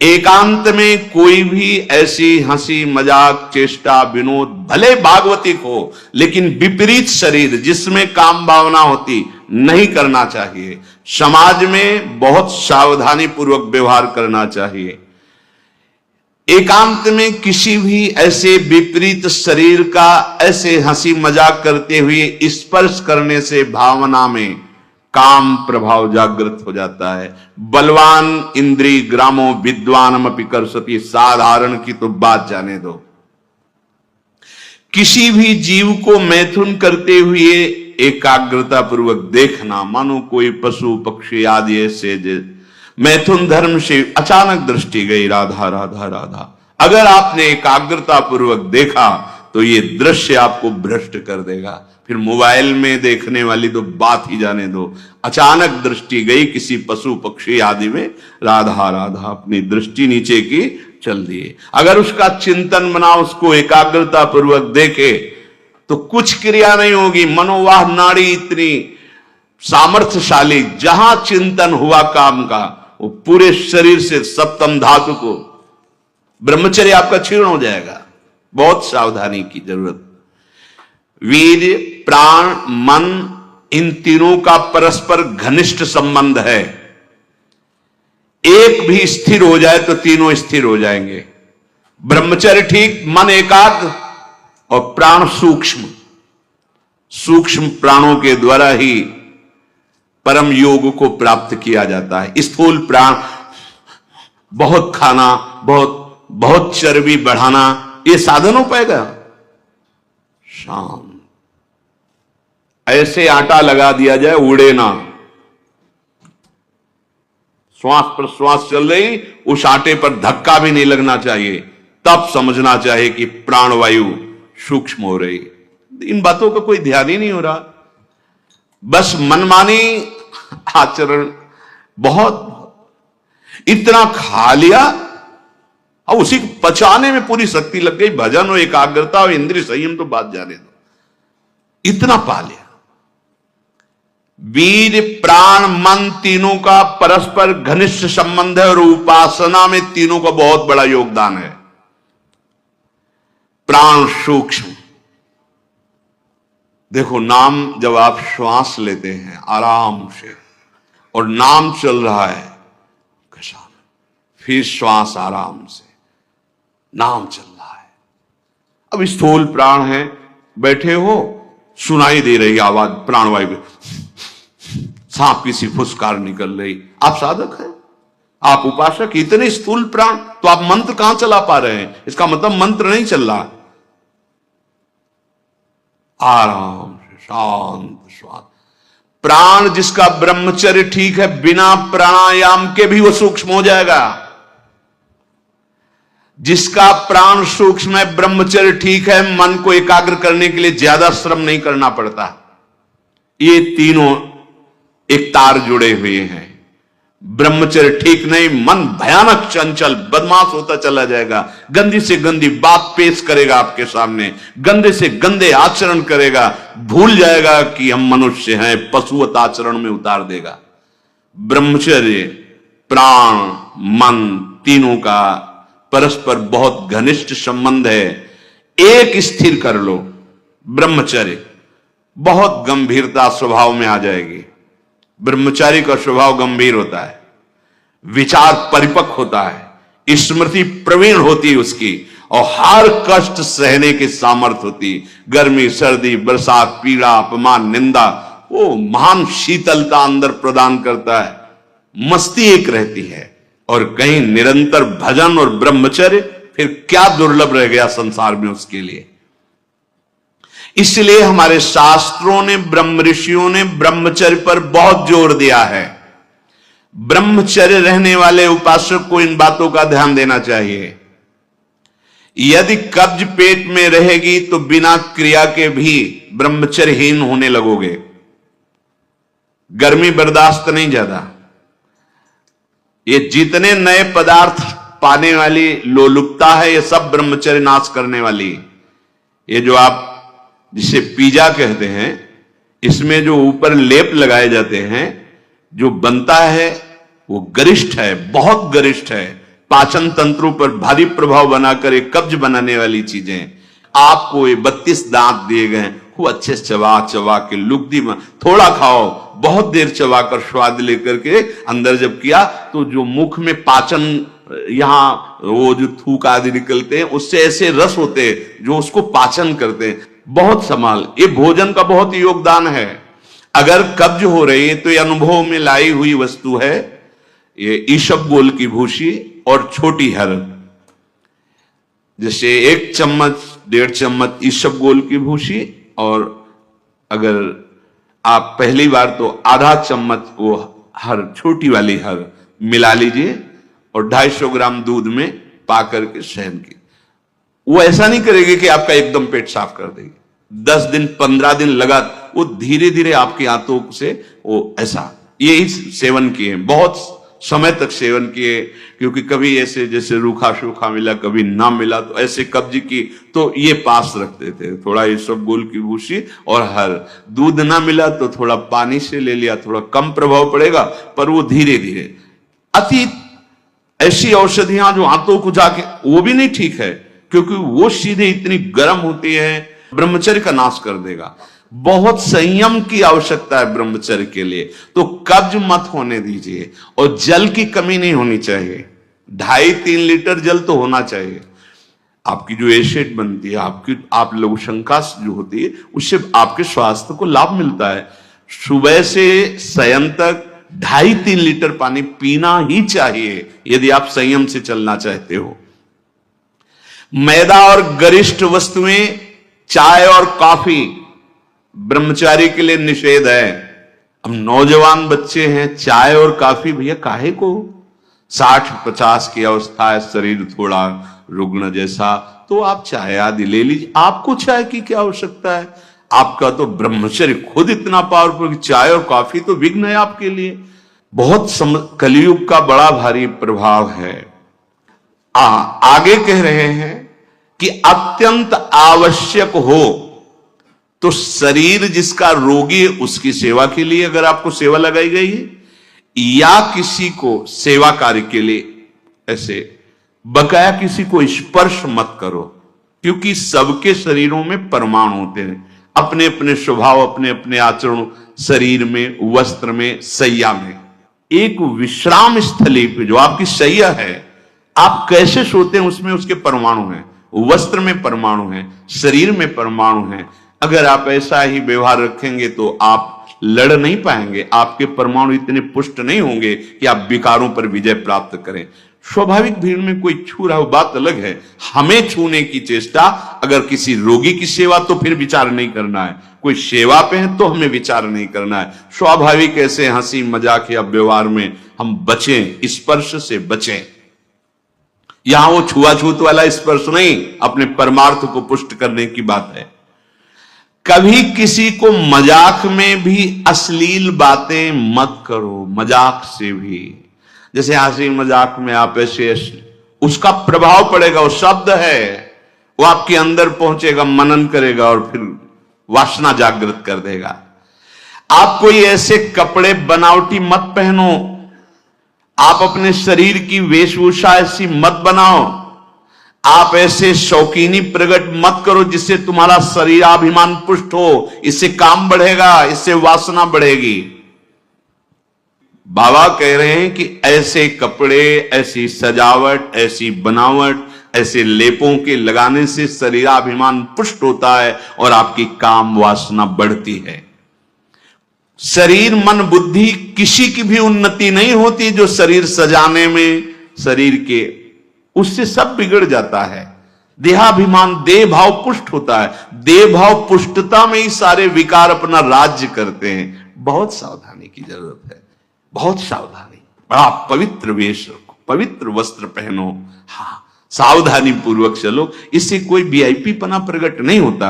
Speaker 1: एकांत में कोई भी ऐसी हंसी मजाक, चेष्टा, विनोद, भले भागवतिक हो, लेकिन विपरीत शरीर जिसमें काम भावना होती, नहीं करना चाहिए। समाज में बहुत सावधानी पूर्वक व्यवहार करना चाहिए। एकांत में किसी भी ऐसे विपरीत शरीर का ऐसे हंसी मजाक करते हुए स्पर्श करने से भावना में काम प्रभाव जागृत हो जाता है। बलवान इंद्री ग्रामो विद्वानमपि करसति, साधारण की तो बात जाने दो। किसी भी जीव को मैथुन करते हुए एकाग्रता पूर्वक देखना, मानो कोई पशु पक्षी आदि ऐसे मैथुन धर्म से अचानक दृष्टि गई, राधा राधा राधा, अगर आपने एकाग्रता पूर्वक देखा तो ये दृश्य आपको भ्रष्ट कर देगा। फिर मोबाइल में देखने वाली तो बात ही जाने दो। अचानक दृष्टि गई किसी पशु पक्षी आदि में, राधा राधा, अपनी दृष्टि नीचे की चल दिए। अगर उसका चिंतन बना, उसको एकाग्रता पूर्वक देखे, तो कुछ क्रिया नहीं होगी। मनोवाह नाड़ी इतनी सामर्थ्यशाली, जहां चिंतन हुआ काम का, वो पूरे शरीर से सप्तम धातु को, ब्रह्मचर्य आपका क्षीण हो जाएगा। बहुत सावधानी की जरूरत। वीर्य, प्राण, मन, इन तीनों का परस्पर घनिष्ठ संबंध है। एक भी स्थिर हो जाए तो तीनों स्थिर हो जाएंगे। ब्रह्मचर्य ठीक, मन एकाग्र और प्राण सूक्ष्म। सूक्ष्म प्राणों के द्वारा ही परम योग को प्राप्त किया जाता है। स्थूल प्राण, बहुत खाना, बहुत चर्बी बढ़ाना, ये साधन हो पाएगा? शाम ऐसे आटा लगा दिया जाए, उड़े ना। श्वास प्रश्वास चल रही, उस आटे पर धक्का भी नहीं लगना चाहिए, तब समझना चाहिए कि प्राणवायु सूक्ष्म हो रही। इन बातों का कोई ध्यान ही नहीं हो रहा, बस मनमानी आचरण। बहुत इतना खा लिया और उसी को पचाने में पूरी शक्ति लग गई। भजन और एकाग्रता और इंद्रिय संयम तो बात जाने दो, इतना पा लिया। वीर, प्राण, मन, तीनों का परस्पर घनिष्ठ संबंध है और उपासना में तीनों का बहुत बड़ा योगदान है। प्राण सूक्ष्म। देखो, नाम जब आप श्वास लेते हैं आराम से, और नाम चल रहा है कसा, फिर श्वास आराम से, नाम चल रहा है। अब स्थूल प्राण है, बैठे हो, सुनाई दे रही आवाज प्राणवायु, सांप की सी फुसकार निकल रही, आप साधक हैं, आप उपासक, इतने स्थूल प्राण, तो आप मंत्र कहां चला पा रहे हैं? इसका मतलब मंत्र नहीं चल रहा। आराम से शांत श्वास, प्राण जिसका ब्रह्मचर्य ठीक है, बिना प्राणायाम के भी वो सूक्ष्म हो जाएगा। जिसका प्राण सूक्ष्म है, ब्रह्मचर्य ठीक है, मन को एकाग्र करने के लिए ज्यादा श्रम नहीं करना पड़ता। ये तीनों एक तार जुड़े हुए हैं। ब्रह्मचर्य ठीक नहीं, मन भयानक चंचल बदमाश होता चला जाएगा, गंदी से गंदी बात पेश करेगा आपके सामने, गंदे से गंदे आचरण करेगा, भूल जाएगा कि हम मनुष्य हैं, पशुवत आचरण में उतार देगा। ब्रह्मचर्य, प्राण, मन तीनों का परस्पर बहुत घनिष्ठ संबंध है। एक स्थिर कर लो, ब्रह्मचर्य, बहुत गंभीरता स्वभाव में आ जाएगी। ब्रह्मचारी का स्वभाव गंभीर होता है, विचार परिपक्व होता है, स्मृति प्रवीण होती है उसकी, और हर कष्ट सहने की सामर्थ्य होती। गर्मी, सर्दी, बरसात, पीड़ा, अपमान, निंदा, वो महान शीतलता अंदर प्रदान करता है। मस्ती एक रहती है, और कहीं निरंतर भजन और ब्रह्मचर्य, फिर क्या दुर्लभ रह गया संसार में उसके लिए। इसलिए हमारे शास्त्रों ने, ब्रह्म ऋषियों ने ब्रह्मचर्य पर बहुत जोर दिया है। ब्रह्मचर्य रहने वाले उपासक को इन बातों का ध्यान देना चाहिए। यदि कब्ज पेट में रहेगी तो बिना क्रिया के भी ब्रह्मचर्यहीन होने लगोगे। गर्मी बर्दाश्त नहीं ज्यादा, ये जितने नए पदार्थ पाने वाली लोलुपता है, ये सब ब्रह्मचर्य नाश करने वाली। ये जो आप जिसे पिज्जा कहते हैं, इसमें जो ऊपर लेप लगाए जाते हैं, जो बनता है वो गरिष्ठ है, बहुत गरिष्ठ है, पाचन तंत्रों पर भारी प्रभाव बनाकर एक कब्ज बनाने वाली चीजें। आपको ये 32 दांत दिए गए, वो अच्छे से चबा चबा के लुगदी में थोड़ा खाओ, बहुत देर चबा कर स्वाद लेकर के अंदर जब किया तो जो मुख में पाचन, यहां वो जो थूक आदि निकलते हैं, उससे ऐसे रस होते हैं जो उसको पाचन करते हैं। बहुत संभाल, ये भोजन का बहुत योगदान है। अगर कब्ज हो रही है तो ये अनुभव में लाई हुई वस्तु है, ये ईशबगोल की भूसी और छोटी हरड़। जैसे 1 चम्मच 1.5 चम्मच ईशबगोल की भूसी, और अगर आप पहली बार तो आधा चम्मच वो हर छोटी वाली हर मिला लीजिए और 250 ग्राम दूध में पा करके सेवन की। वो ऐसा नहीं करेगी कि आपका एकदम पेट साफ कर देगी। 10 दिन 15 दिन लगा, वो धीरे धीरे आपकी आंतों से वो ऐसा, ये सेवन किए, बहुत समय तक सेवन किए, क्योंकि कभी ऐसे जैसे रूखा सूखा मिला, कभी ना मिला, तो ऐसे कब्ज की तो ये पास रखते थे, थोड़ा ईशबगोल की भूसी और हर। दूध ना मिला तो थोड़ा पानी से ले लिया, थोड़ा कम प्रभाव पड़ेगा, पर वो धीरे धीरे। अति ऐसी औषधियां जो आंतों को जाके, वो भी नहीं ठीक है, क्योंकि वो सीधे इतनी गर्म होती है, ब्रह्मचर्य का नाश कर देगा। बहुत संयम की आवश्यकता है ब्रह्मचर्य के लिए। तो कब्ज मत होने दीजिए, और जल की कमी नहीं होनी चाहिए। 2.5-3 लीटर जल तो होना चाहिए। आपकी जो एसिड बनती है, आप लघुशंका जो होती है, उससे आपके स्वास्थ्य को लाभ मिलता है। सुबह से शयन तक 2.5-3 लीटर पानी पीना ही चाहिए, यदि आप संयम से चलना चाहते हो। मैदा और गरिष्ठ वस्तुएं, चाय और कॉफी ब्रह्मचारी के लिए निषेध है। अब नौजवान बच्चे हैं, चाय और कॉफी भैया काहे को? 60-50 की अवस्था है, शरीर थोड़ा रुग्ण जैसा, तो आप चाय आदि ले लीजिए। आपको चाय की क्या आवश्यकता है? आपका तो ब्रह्मचर्य खुद इतना पावरफुल, चाय और कॉफी तो विघ्न है आपके लिए। बहुत कलयुग का बड़ा भारी प्रभाव है। आगे कह रहे हैं कि अत्यंत आवश्यक हो तो शरीर जिसका रोगी है उसकी सेवा के लिए अगर आपको सेवा लगाई गई है, या किसी को सेवा कार्य के लिए ऐसे बकाया किसी को स्पर्श मत करो, क्योंकि सबके शरीरों में परमाणु होते हैं, अपने अपने स्वभाव, अपने अपने आचरण, शरीर में, वस्त्र में, सैया में। एक विश्राम स्थली पे जो आपकी सैया है, आप कैसे सोते हैं उसमें उसके परमाणु हैं, वस्त्र में परमाणु हैं, शरीर में परमाणु हैं। अगर आप ऐसा ही व्यवहार रखेंगे तो आप लड़ नहीं पाएंगे, आपके परमाणु इतने पुष्ट नहीं होंगे कि आप विकारों पर विजय प्राप्त करें। स्वाभाविक भीड़ में कोई छू रहा हो बात अलग है, हमें छूने की चेष्टा, अगर किसी रोगी की सेवा तो फिर विचार नहीं करना है, कोई सेवा पे है तो हमें विचार नहीं करना है। स्वाभाविक ऐसे हंसी मजाक या व्यवहार में हम बचें, स्पर्श से बचें। यहां वो छुआछूत वाला स्पर्श नहीं, अपने परमार्थ को पुष्ट करने की बात है। कभी किसी को मजाक में भी अश्लील बातें मत करो, मजाक से भी। जैसे हंसी मजाक में आप ऐसे, उसका प्रभाव पड़ेगा, वो शब्द है, वो आपके अंदर पहुंचेगा, मनन करेगा और फिर वासना जागृत कर देगा। आप कोई ऐसे कपड़े बनावटी मत पहनो, आप अपने शरीर की वेशभूषा ऐसी मत बनाओ, आप ऐसे शौकीनी प्रकट मत करो जिससे तुम्हारा शरीराभिमान पुष्ट हो। इससे काम बढ़ेगा, इससे वासना बढ़ेगी। बाबा कह रहे हैं कि ऐसे कपड़े, ऐसी सजावट, ऐसी बनावट, ऐसे लेपों के लगाने से शरीराभिमान पुष्ट होता है और आपकी काम वासना बढ़ती है। शरीर मन बुद्धि किसी की भी उन्नति नहीं होती जो शरीर सजाने में, शरीर के, उससे सब बिगड़ जाता है। देहाभिमान, देह भाव पुष्ट होता है, देह भाव पुष्टता में ही सारे विकार अपना राज्य करते हैं। बहुत सावधानी की जरूरत है, बहुत सावधानी। बड़ा पवित्र वेश रखो, पवित्र वस्त्र पहनो, हाँ सावधानी पूर्वक चलो। इससे कोई वीआईपी पना प्रकट नहीं होता,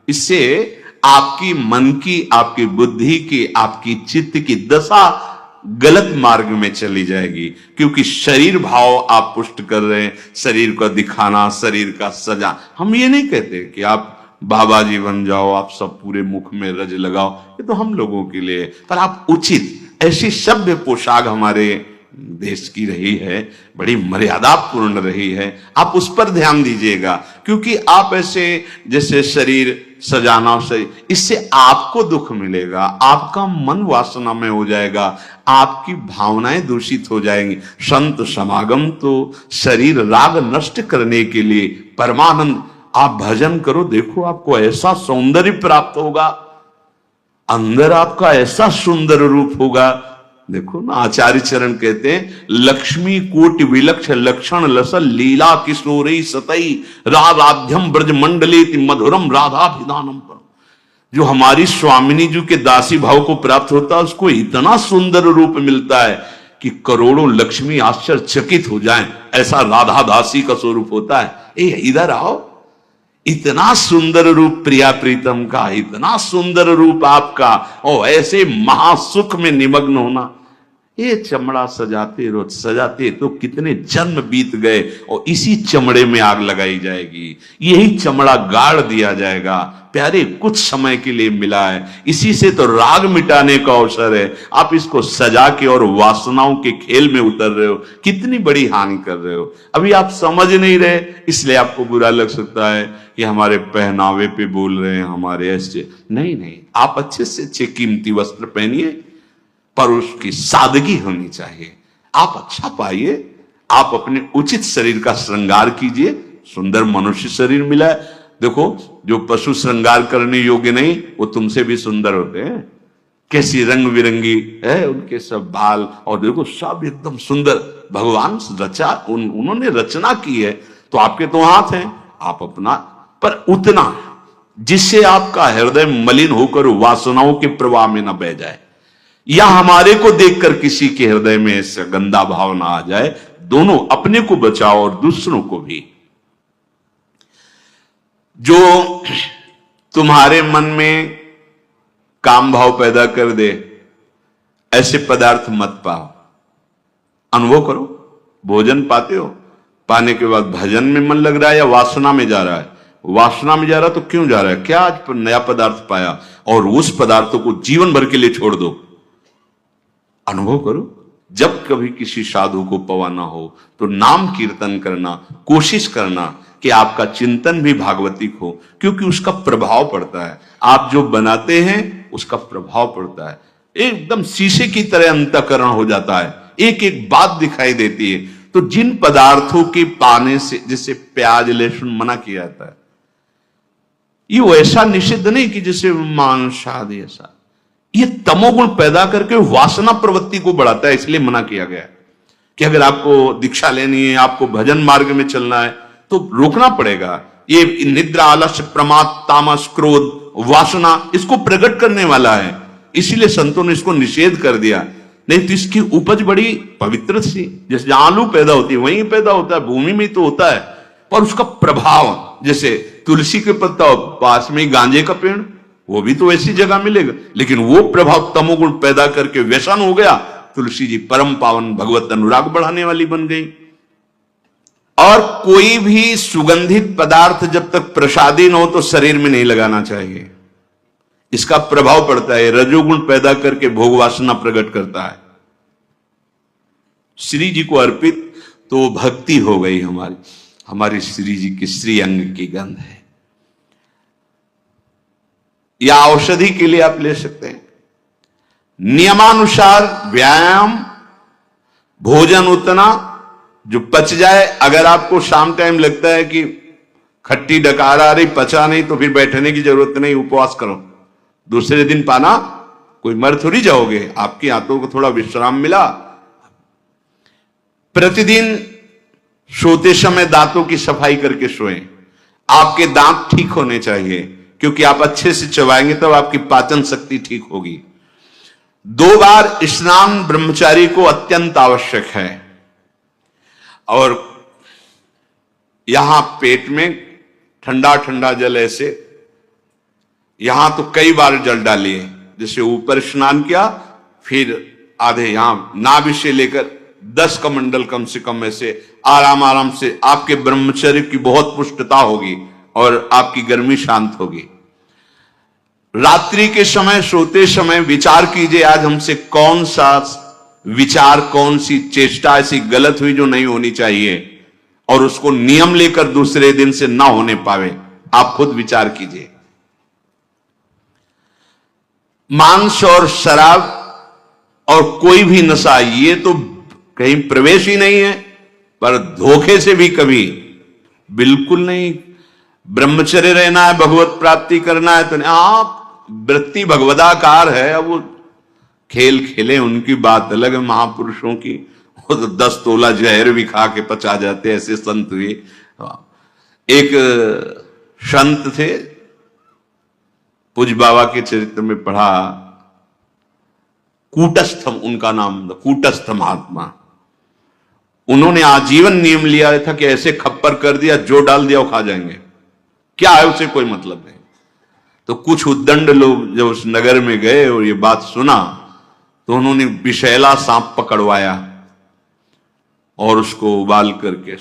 Speaker 1: इससे आपकी मन की, आपकी बुद्धि की, आपकी चित्त की दशा गलत मार्ग में चली जाएगी। क्योंकि शरीर भाव आप पुष्ट कर रहे हैं, शरीर को दिखाना, शरीर का सजा। हम ये नहीं कहते कि आप बाबा जी बन जाओ, आप सब पूरे मुख में रज लगाओ, ये तो हम लोगों के लिए। पर आप उचित, ऐसी सभ्य पोशाक हमारे देश की रही है, बड़ी मर्यादापूर्ण रही है, आप उस पर ध्यान दीजिएगा। क्योंकि आप ऐसे जैसे शरीर सजाना, सही, इससे आपको दुख मिलेगा, आपका मन वासना में हो जाएगा, आपकी भावनाएं दूषित हो जाएंगी। संत समागम तो शरीर राग नष्ट करने के लिए, परमानंद। आप भजन करो, देखो आपको ऐसा सौंदर्य प्राप्त होगा, अंदर आपका ऐसा सुंदर रूप होगा। देखो ना, आचार्य चरण कहते हैं, लक्ष्मी कोटि विलक्ष लक्षण लसल लीला किशोरी सतई राधाध्यम ब्रज मंडलेति मधुरम राधाभिधानम। पर जो हमारी स्वामिनी जी के दासी भाव को प्राप्त होता है, उसको इतना सुंदर रूप मिलता है कि करोड़ों लक्ष्मी आश्चर्यचकित हो जाएं। ऐसा राधा दासी का स्वरूप होता है। ए इधर आओ, इतना सुंदर रूप प्रिया प्रीतम का, इतना सुंदर रूप आपका, और ऐसे महासुख में निमग्न होना। ये चमड़ा सजाते रोज सजाते तो कितने जन्म बीत गए, और इसी चमड़े में आग लगाई जाएगी, यही चमड़ा गाड़ दिया जाएगा। प्यारे, कुछ समय के लिए मिला है, इसी से तो राग मिटाने का अवसर है। आप इसको सजा के और वासनाओं के खेल में उतर रहे हो, कितनी बड़ी हानि कर रहे हो। अभी आप समझ नहीं रहे, इसलिए आपको बुरा लग सकता है कि हमारे पहनावे पे बोल रहे हैं, हमारे ऐसे। नहीं, आप अच्छे से अच्छे कीमती वस्त्र पहनिए, पर उसकी सादगी होनी चाहिए। आप अच्छा पाइए, आप अपने उचित शरीर का श्रृंगार कीजिए। सुंदर मनुष्य शरीर मिला है। देखो, जो पशु श्रृंगार करने योग्य नहीं, वो तुमसे भी सुंदर होते हैं। कैसी रंग बिरंगी है उनके सब बाल, और देखो सब एकदम सुंदर। भगवान रचा, उन्होंने रचना की है, तो आपके तो हाथ हैं, आप अपना, पर उतना जिससे आपका हृदय मलिन होकर वासनाओं के प्रवाह में न बह जाए, या हमारे को देखकर किसी के हृदय में ऐसा गंदा भाव ना आ जाए। दोनों, अपने को बचाओ और दूसरों को भी। जो तुम्हारे मन में काम भाव पैदा कर दे, ऐसे पदार्थ मत पाओ। अनुभव करो, भोजन पाते हो, पाने के बाद भजन में मन लग रहा है या वासना में जा रहा है? वासना में जा रहा तो क्यों जा रहा है? क्या आज नया पदार्थ पाया, और उस पदार्थों को जीवन भर के लिए छोड़ दो। अनुभव करो। जब कभी किसी साधु को पवाना हो तो नाम कीर्तन करना, कोशिश करना कि आपका चिंतन भी भागवतिक हो, क्योंकि उसका प्रभाव पड़ता है। आप जो बनाते हैं उसका प्रभाव पड़ता है। एकदम शीशे की तरह अंतःकरण हो जाता है, एक एक बात दिखाई देती है। तो जिन पदार्थों के पाने से, जैसे प्याज लहसुन मना किया जाता है, ये वैसा निषिद्ध नहीं कि जैसे मांस आदि ऐसा, ये तमोगुण पैदा करके वासना प्रवृत्ति को बढ़ाता है, इसलिए मना किया गया कि अगर आपको दीक्षा लेनी है, आपको भजन मार्ग में चलना है तो रोकना पड़ेगा। ये निद्रा, आलस्य, प्रमाद, तामस, क्रोध, वासना इसको प्रकट करने वाला है, इसीलिए संतों ने इसको निषेध कर दिया। नहीं तो इसकी उपज बड़ी पवित्र सी, जैसे आलू पैदा होती है वहीं पैदा होता है, भूमि में तो होता है, पर उसका प्रभाव जैसे तुलसी के पत्ता पास में ही गांजे का पेड़, वो भी तो ऐसी जगह मिलेगा, लेकिन वो प्रभाव तमोगुण पैदा करके व्यसन हो गया। तुलसी जी परम पावन भगवत अनुराग बढ़ाने वाली बन गई। और कोई भी सुगंधित पदार्थ जब तक प्रसादी न हो तो शरीर में नहीं लगाना चाहिए, इसका प्रभाव पड़ता है, रजोगुण पैदा करके भोग वासना प्रकट करता है। श्री जी को अर्पित तो भक्ति हो गई हमारी श्री जी की श्री अंग की गंध है। या औषधि के लिए आप ले सकते हैं, नियमानुसार व्यायाम, भोजन उतना जो पच जाए। अगर आपको शाम टाइम लगता है कि खट्टी डकार आ रही, पचा नहीं, तो फिर बैठने की जरूरत नहीं, उपवास करो, दूसरे दिन पाना, कोई मर थोड़ी जाओगे, आपकी आंतों को थोड़ा विश्राम मिला। प्रतिदिन सोते समय दांतों की सफाई करके सोएं, आपके दांत ठीक होने चाहिए, क्योंकि आप अच्छे से चबाएंगे तब आपकी पाचन शक्ति ठीक होगी। 2 बार स्नान ब्रह्मचारी को अत्यंत आवश्यक है। और यहां पेट में ठंडा ठंडा जल ऐसे, यहां तो कई बार जल डालिए, जैसे ऊपर स्नान किया, फिर आधे यहां नाभि से लेकर 10 कमंडल कम से कम ऐसे आराम आराम से, आपके ब्रह्मचर्य की बहुत पुष्टता होगी और आपकी गर्मी शांत होगी। रात्रि के समय सोते समय विचार कीजिए, आज हमसे कौन सा विचार, कौन सी चेष्टा ऐसी गलत हुई जो नहीं होनी चाहिए, और उसको नियम लेकर दूसरे दिन से ना होने पावे। आप खुद विचार कीजिए। मांस और शराब और कोई भी नशा, ये तो कहीं प्रवेश ही नहीं है, पर धोखे से भी कभी बिल्कुल नहीं। ब्रह्मचर्य रहना है, भगवत प्राप्ति करना है, तो आप वृत्ति भगवदाकार है। अब वो खेल खेले, उनकी बात अलग है महापुरुषों की, वो तो 10 तोला जहर भी खा के पचा जाते, ऐसे संत हुए। एक संत थे, पूज्य बाबा के चरित्र में पढ़ा, कूटस्थ उनका नाम, कूटस्थ महात्मा। उन्होंने आजीवन नियम लिया था कि ऐसे खप्पर कर दिया, जो डाल दिया वो खा जाएंगे, क्या है उसे कोई मतलब नहीं। तो कुछ उद्दंड लोग जब उस नगर में गए और ये बात सुना, तो उन्होंने विषैला सांप पकड़वाया और उसको उबाल करके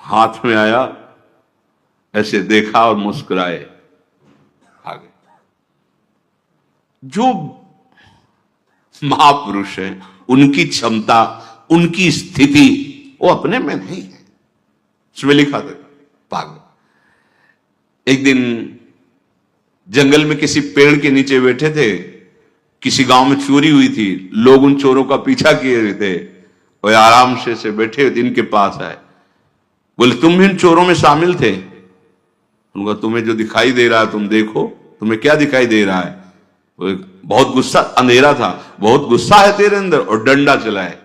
Speaker 1: हाथ में आया, ऐसे देखा और मुस्कुराए, खा गए। जो महापुरुष है, उनकी क्षमता, उनकी स्थिति वो अपने में नहीं है। उसमें लिखा था पागल। एक दिन जंगल में किसी पेड़ के नीचे बैठे थे, किसी गांव में चोरी हुई थी, लोग उन चोरों का पीछा किए हुए थे, और आराम से बैठे हुए इनके पास आए, बोले तुम भी इन चोरों में शामिल थे? उनका तुम्हें जो दिखाई दे रहा है तुम देखो, तुम्हें क्या दिखाई दे रहा है? बहुत गुस्सा, अंधेरा था, बहुत गुस्सा है तेरे अंदर, और डंडा चलाए।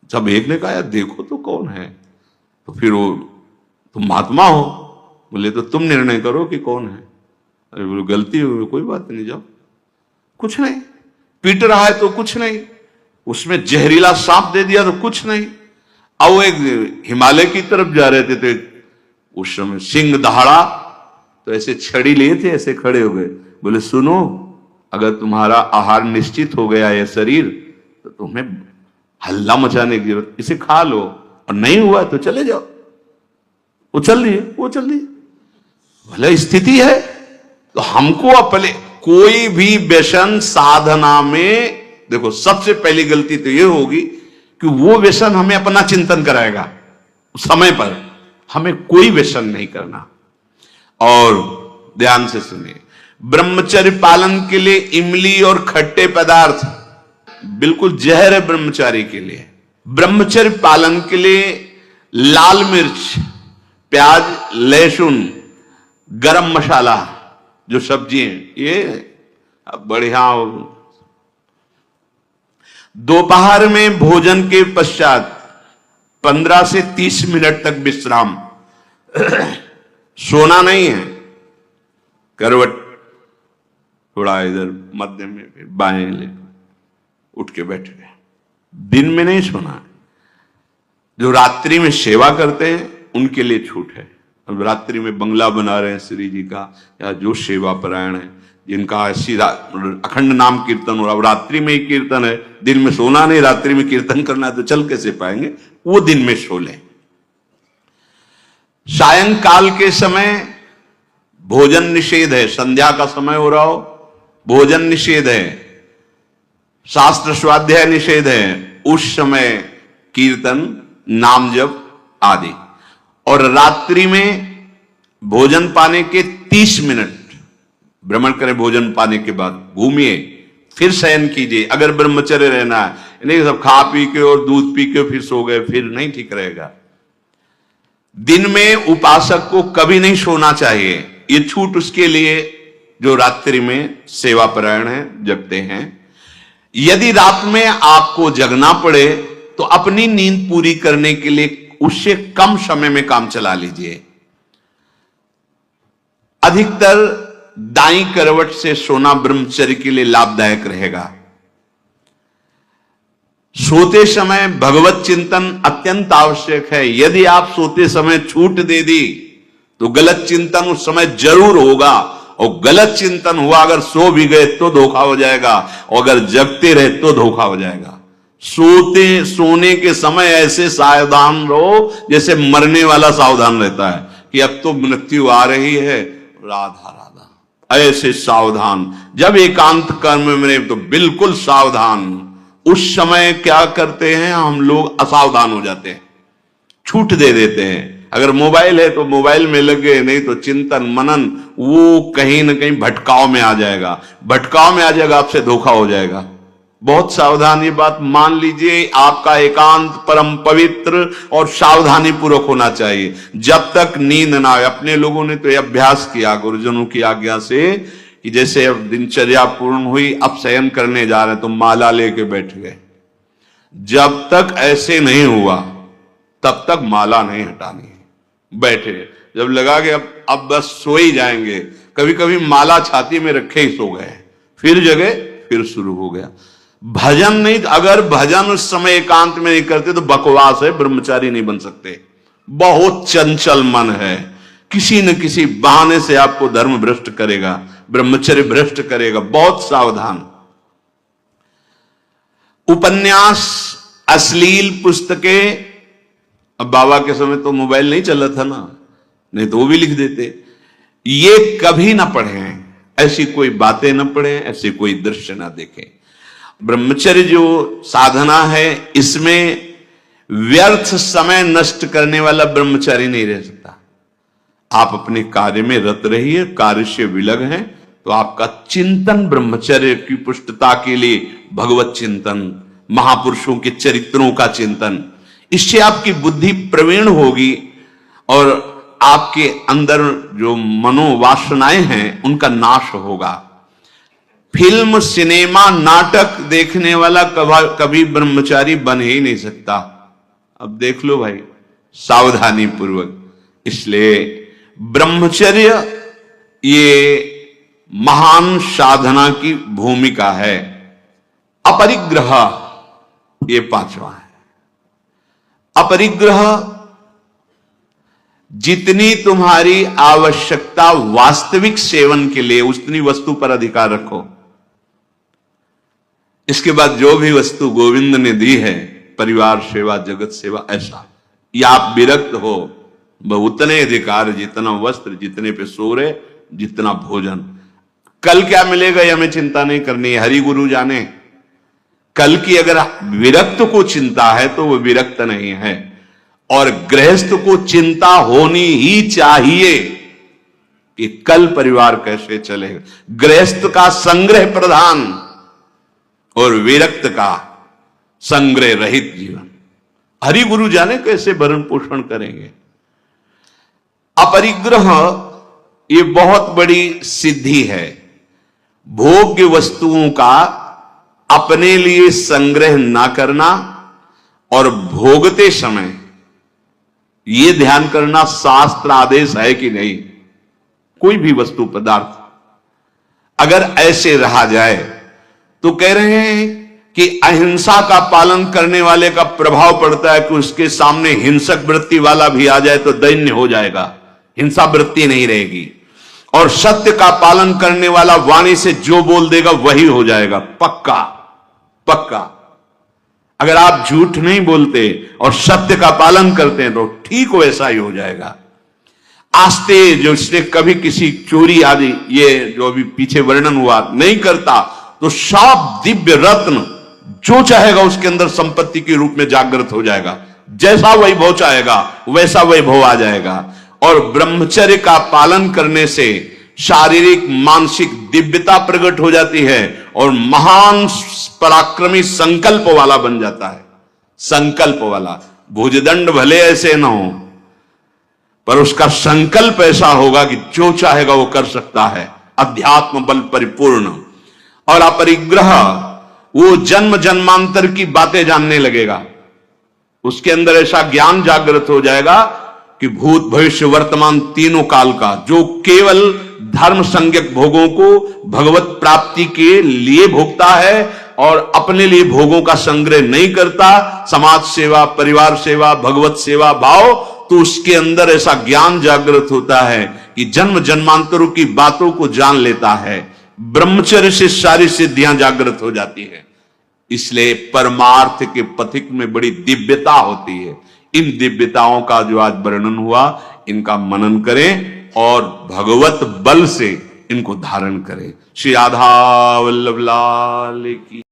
Speaker 1: जब एक ने कहा यार देखो तो कौन है, तो फिर वो तुम महात्मा हो, बोले तो तुम निर्णय करो कि कौन है। अरे बोले गलती हुई, कोई बात नहीं, जाओ, कुछ नहीं। पीट रहा है तो कुछ नहीं, उसमें जहरीला सांप दे दिया तो कुछ नहीं। अब वो एक हिमालय की तरफ जा रहे थे, तो उस समय सिंह दहाड़ा, तो ऐसे छड़ी लिए थे, ऐसे खड़े हो गए, बोले सुनो, अगर तुम्हारा आहार निश्चित हो गया है शरीर, तो तुम्हें हल्ला मचाने की जरूरत, इसे खा लो, और नहीं हुआ तो चले जाओ। वो चल रही है, भले स्थिति है। तो हमको अपने कोई भी व्यसन साधना में, देखो सबसे पहली गलती तो ये होगी कि वो व्यसन हमें अपना चिंतन कराएगा। समय पर हमें कोई व्यसन नहीं करना। और ध्यान से सुनिए, ब्रह्मचर्य पालन के लिए इमली और खट्टे पदार्थ बिल्कुल जहर है ब्रह्मचारी के लिए। ब्रह्मचर्य पालन के लिए लाल मिर्च, प्याज, लहसुन गरम मसाला, जो सब्जी है ये अब बढ़िया। दोपहर में भोजन के पश्चात 15 से 30 मिनट तक विश्राम। सोना नहीं है, करवट थोड़ा इधर मध्य में, फिर बाएं ले, उठ के बैठ गए। दिन में नहीं सोना है। जो रात्रि में सेवा करते हैं उनके लिए छूट है। अब रात्रि में बंगला बना रहे हैं श्री जी का, या जो सेवा परायण है, जिनका ऐसी अखंड नाम कीर्तन हो रहा, अब रात्रि में ही कीर्तन है, दिन में सोना नहीं, रात्रि में कीर्तन करना है तो चल कैसे पाएंगे, वो दिन में सो लें। सायंकाल के समय भोजन निषेध है। संध्या का समय हो रहा हो, भोजन निषेध है, शास्त्र स्वाध्याय निषेध है। उस समय कीर्तन, नाम जप आदि। और रात्रि में भोजन पाने के 30 मिनट भ्रमण करें। भोजन पाने के बाद घूमिए, फिर शयन कीजिए। अगर ब्रह्मचर्य रहना है, नहीं सब खा पी के और दूध पी के फिर सो गए, फिर नहीं ठीक रहेगा। दिन में उपासक को कभी नहीं सोना चाहिए। ये छूट उसके लिए जो रात्रि में सेवा परायण है, जगते हैं। यदि रात में आपको जगना पड़े तो अपनी नींद पूरी करने के लिए उससे कम समय में काम चला लीजिए। अधिकतर दाईं करवट से सोना ब्रह्मचर्य के लिए लाभदायक रहेगा। सोते समय भगवत चिंतन अत्यंत आवश्यक है। यदि आप सोते समय छूट दे दी तो गलत चिंतन उस समय जरूर होगा, और गलत चिंतन हुआ अगर सो भी गए तो धोखा हो जाएगा, और अगर जगते रहे तो धोखा हो जाएगा। सोने के समय ऐसे सावधान रहो जैसे मरने वाला सावधान रहता है कि अब तो मृत्यु आ रही है, राधा राधा, ऐसे सावधान। जब एकांत कर्म में तो बिल्कुल सावधान। उस समय क्या करते हैं हम लोग, असावधान हो जाते हैं, छूट दे देते हैं। अगर मोबाइल है तो मोबाइल में लगे, नहीं तो चिंतन मनन वो कहीं ना कहीं भटकाव में आ जाएगा, भटकाव में आ जाएगा, आपसे धोखा हो जाएगा। बहुत सावधान, ये बात मान लीजिए। आपका एकांत परम पवित्र और सावधानी पूर्वक होना चाहिए जब तक नींद ना आए। अपने लोगों ने तो यह अभ्यास किया गुरुजनों की आज्ञा से कि जैसे अब दिनचर्या पूर्ण हुई, अब शयन करने जा रहे तो माला लेके बैठ गए। जब तक ऐसे नहीं हुआ तब तक माला नहीं हटानी है, बैठे। जब लगा कि अब बस सो ही जाएंगे, कभी कभी माला छाती में रखे ही सो गए, फिर जगह फिर शुरू हो गया। भजन नहीं, अगर भजन उस समय एकांत में नहीं करते तो बकवास है, ब्रह्मचारी नहीं बन सकते। बहुत चंचल मन है, किसी न किसी बहाने से आपको धर्म भ्रष्ट करेगा, ब्रह्मचर्य भ्रष्ट करेगा। बहुत सावधान। उपन्यास, अश्लील पुस्तकें, अब बाबा के समय तो मोबाइल नहीं चला था ना, नहीं तो वो भी लिख देते। ये कभी ना पढ़ें, ऐसी कोई बातें ना पढ़ें, ऐसे कोई दृश्य ना देखें। ब्रह्मचर्य जो साधना है, इसमें व्यर्थ समय नष्ट करने वाला ब्रह्मचारी नहीं रह सकता। आप अपने कार्य में रत रहिए, कार्य से विलग हैं तो आपका चिंतन ब्रह्मचर्य की पुष्टता के लिए भगवत चिंतन, महापुरुषों के चरित्रों का चिंतन, इससे आपकी बुद्धि प्रवीण होगी और आपके अंदर जो मनोवासनाएं हैं उनका नाश होगा। फिल्म, सिनेमा, नाटक देखने वाला कभी ब्रह्मचारी बन ही नहीं सकता। अब देख लो भाई, सावधानी पूर्वक। इसलिए ब्रह्मचर्य ये महान साधना की भूमिका है। अपरिग्रह ये 5वां है। अपरिग्रह, जितनी तुम्हारी आवश्यकता वास्तविक सेवन के लिए उतनी वस्तु पर अधिकार रखो। इसके बाद जो भी वस्तु गोविंद ने दी है, परिवार सेवा, जगत सेवा, ऐसा, या आप विरक्त हो, उतने अधिकार, जितना वस्त्र, जितने पे सोरे, जितना भोजन। कल क्या मिलेगा ये हमें चिंता नहीं करनी है, हरि गुरु जाने। कल की अगर विरक्त को चिंता है तो वो विरक्त नहीं है। और गृहस्थ को चिंता होनी ही चाहिए कि कल परिवार कैसे चलेगा। गृहस्थ का संग्रह प्रधान और विरक्त का संग्रह रहित जीवन। हरि गुरु जाने कैसे भरण पोषण करेंगे। अपरिग्रह ये बहुत बड़ी सिद्धि है। भोग्य वस्तुओं का अपने लिए संग्रह ना करना और भोगते समय यह ध्यान करना शास्त्र आदेश है कि नहीं। कोई भी वस्तु पदार्थ अगर ऐसे रहा जाए तो कह रहे हैं कि अहिंसा का पालन करने वाले का प्रभाव पड़ता है कि उसके सामने हिंसक वृत्ति वाला भी आ जाए तो दैन्य हो जाएगा, हिंसा वृत्ति नहीं रहेगी। और सत्य का पालन करने वाला वाणी से जो बोल देगा वही हो जाएगा, पक्का पक्का। अगर आप झूठ नहीं बोलते और सत्य का पालन करते हैं तो ठीक वैसा ही हो जाएगा। आस्ते जो इसने कभी किसी चोरी आदि ये जो अभी पीछे वर्णन हुआ नहीं करता तो सब दिव्य रत्न जो चाहेगा उसके अंदर संपत्ति के रूप में जागृत हो जाएगा। जैसा वैभव चाहेगा वैसा वैभव आ जाएगा। और ब्रह्मचर्य का पालन करने से शारीरिक मानसिक दिव्यता प्रकट हो जाती है और महान पराक्रमी संकल्प वाला बन जाता है। संकल्प वाला, भुजदंड भले ऐसे ना हो पर उसका संकल्प ऐसा होगा कि जो चाहेगा वो कर सकता है। अध्यात्म बल परिपूर्ण और अपरिग्रह, वो जन्म जन्मांतर की बातें जानने लगेगा। उसके अंदर ऐसा ज्ञान जागृत हो जाएगा कि भूत भविष्य वर्तमान तीनों काल का, जो केवल धर्म संज्ञक भोगों को भगवत प्राप्ति के लिए भोगता है और अपने लिए भोगों का संग्रह नहीं करता, समाज सेवा परिवार सेवा भगवत सेवा भाव, तो उसके अंदर ऐसा ज्ञान जागृत होता है कि जन्म जन्मांतरों की बातों को जान लेता है। ब्रह्मचर्य से सारी सिद्धियां जागृत हो जाती है। इसलिए परमार्थ के पथिक में बड़ी दिव्यता होती है। इन दिव्यताओं का जो आज वर्णन हुआ, इनका मनन करें और भगवत बल से इनको धारण करें। श्री राधा वल्लभ लाल की।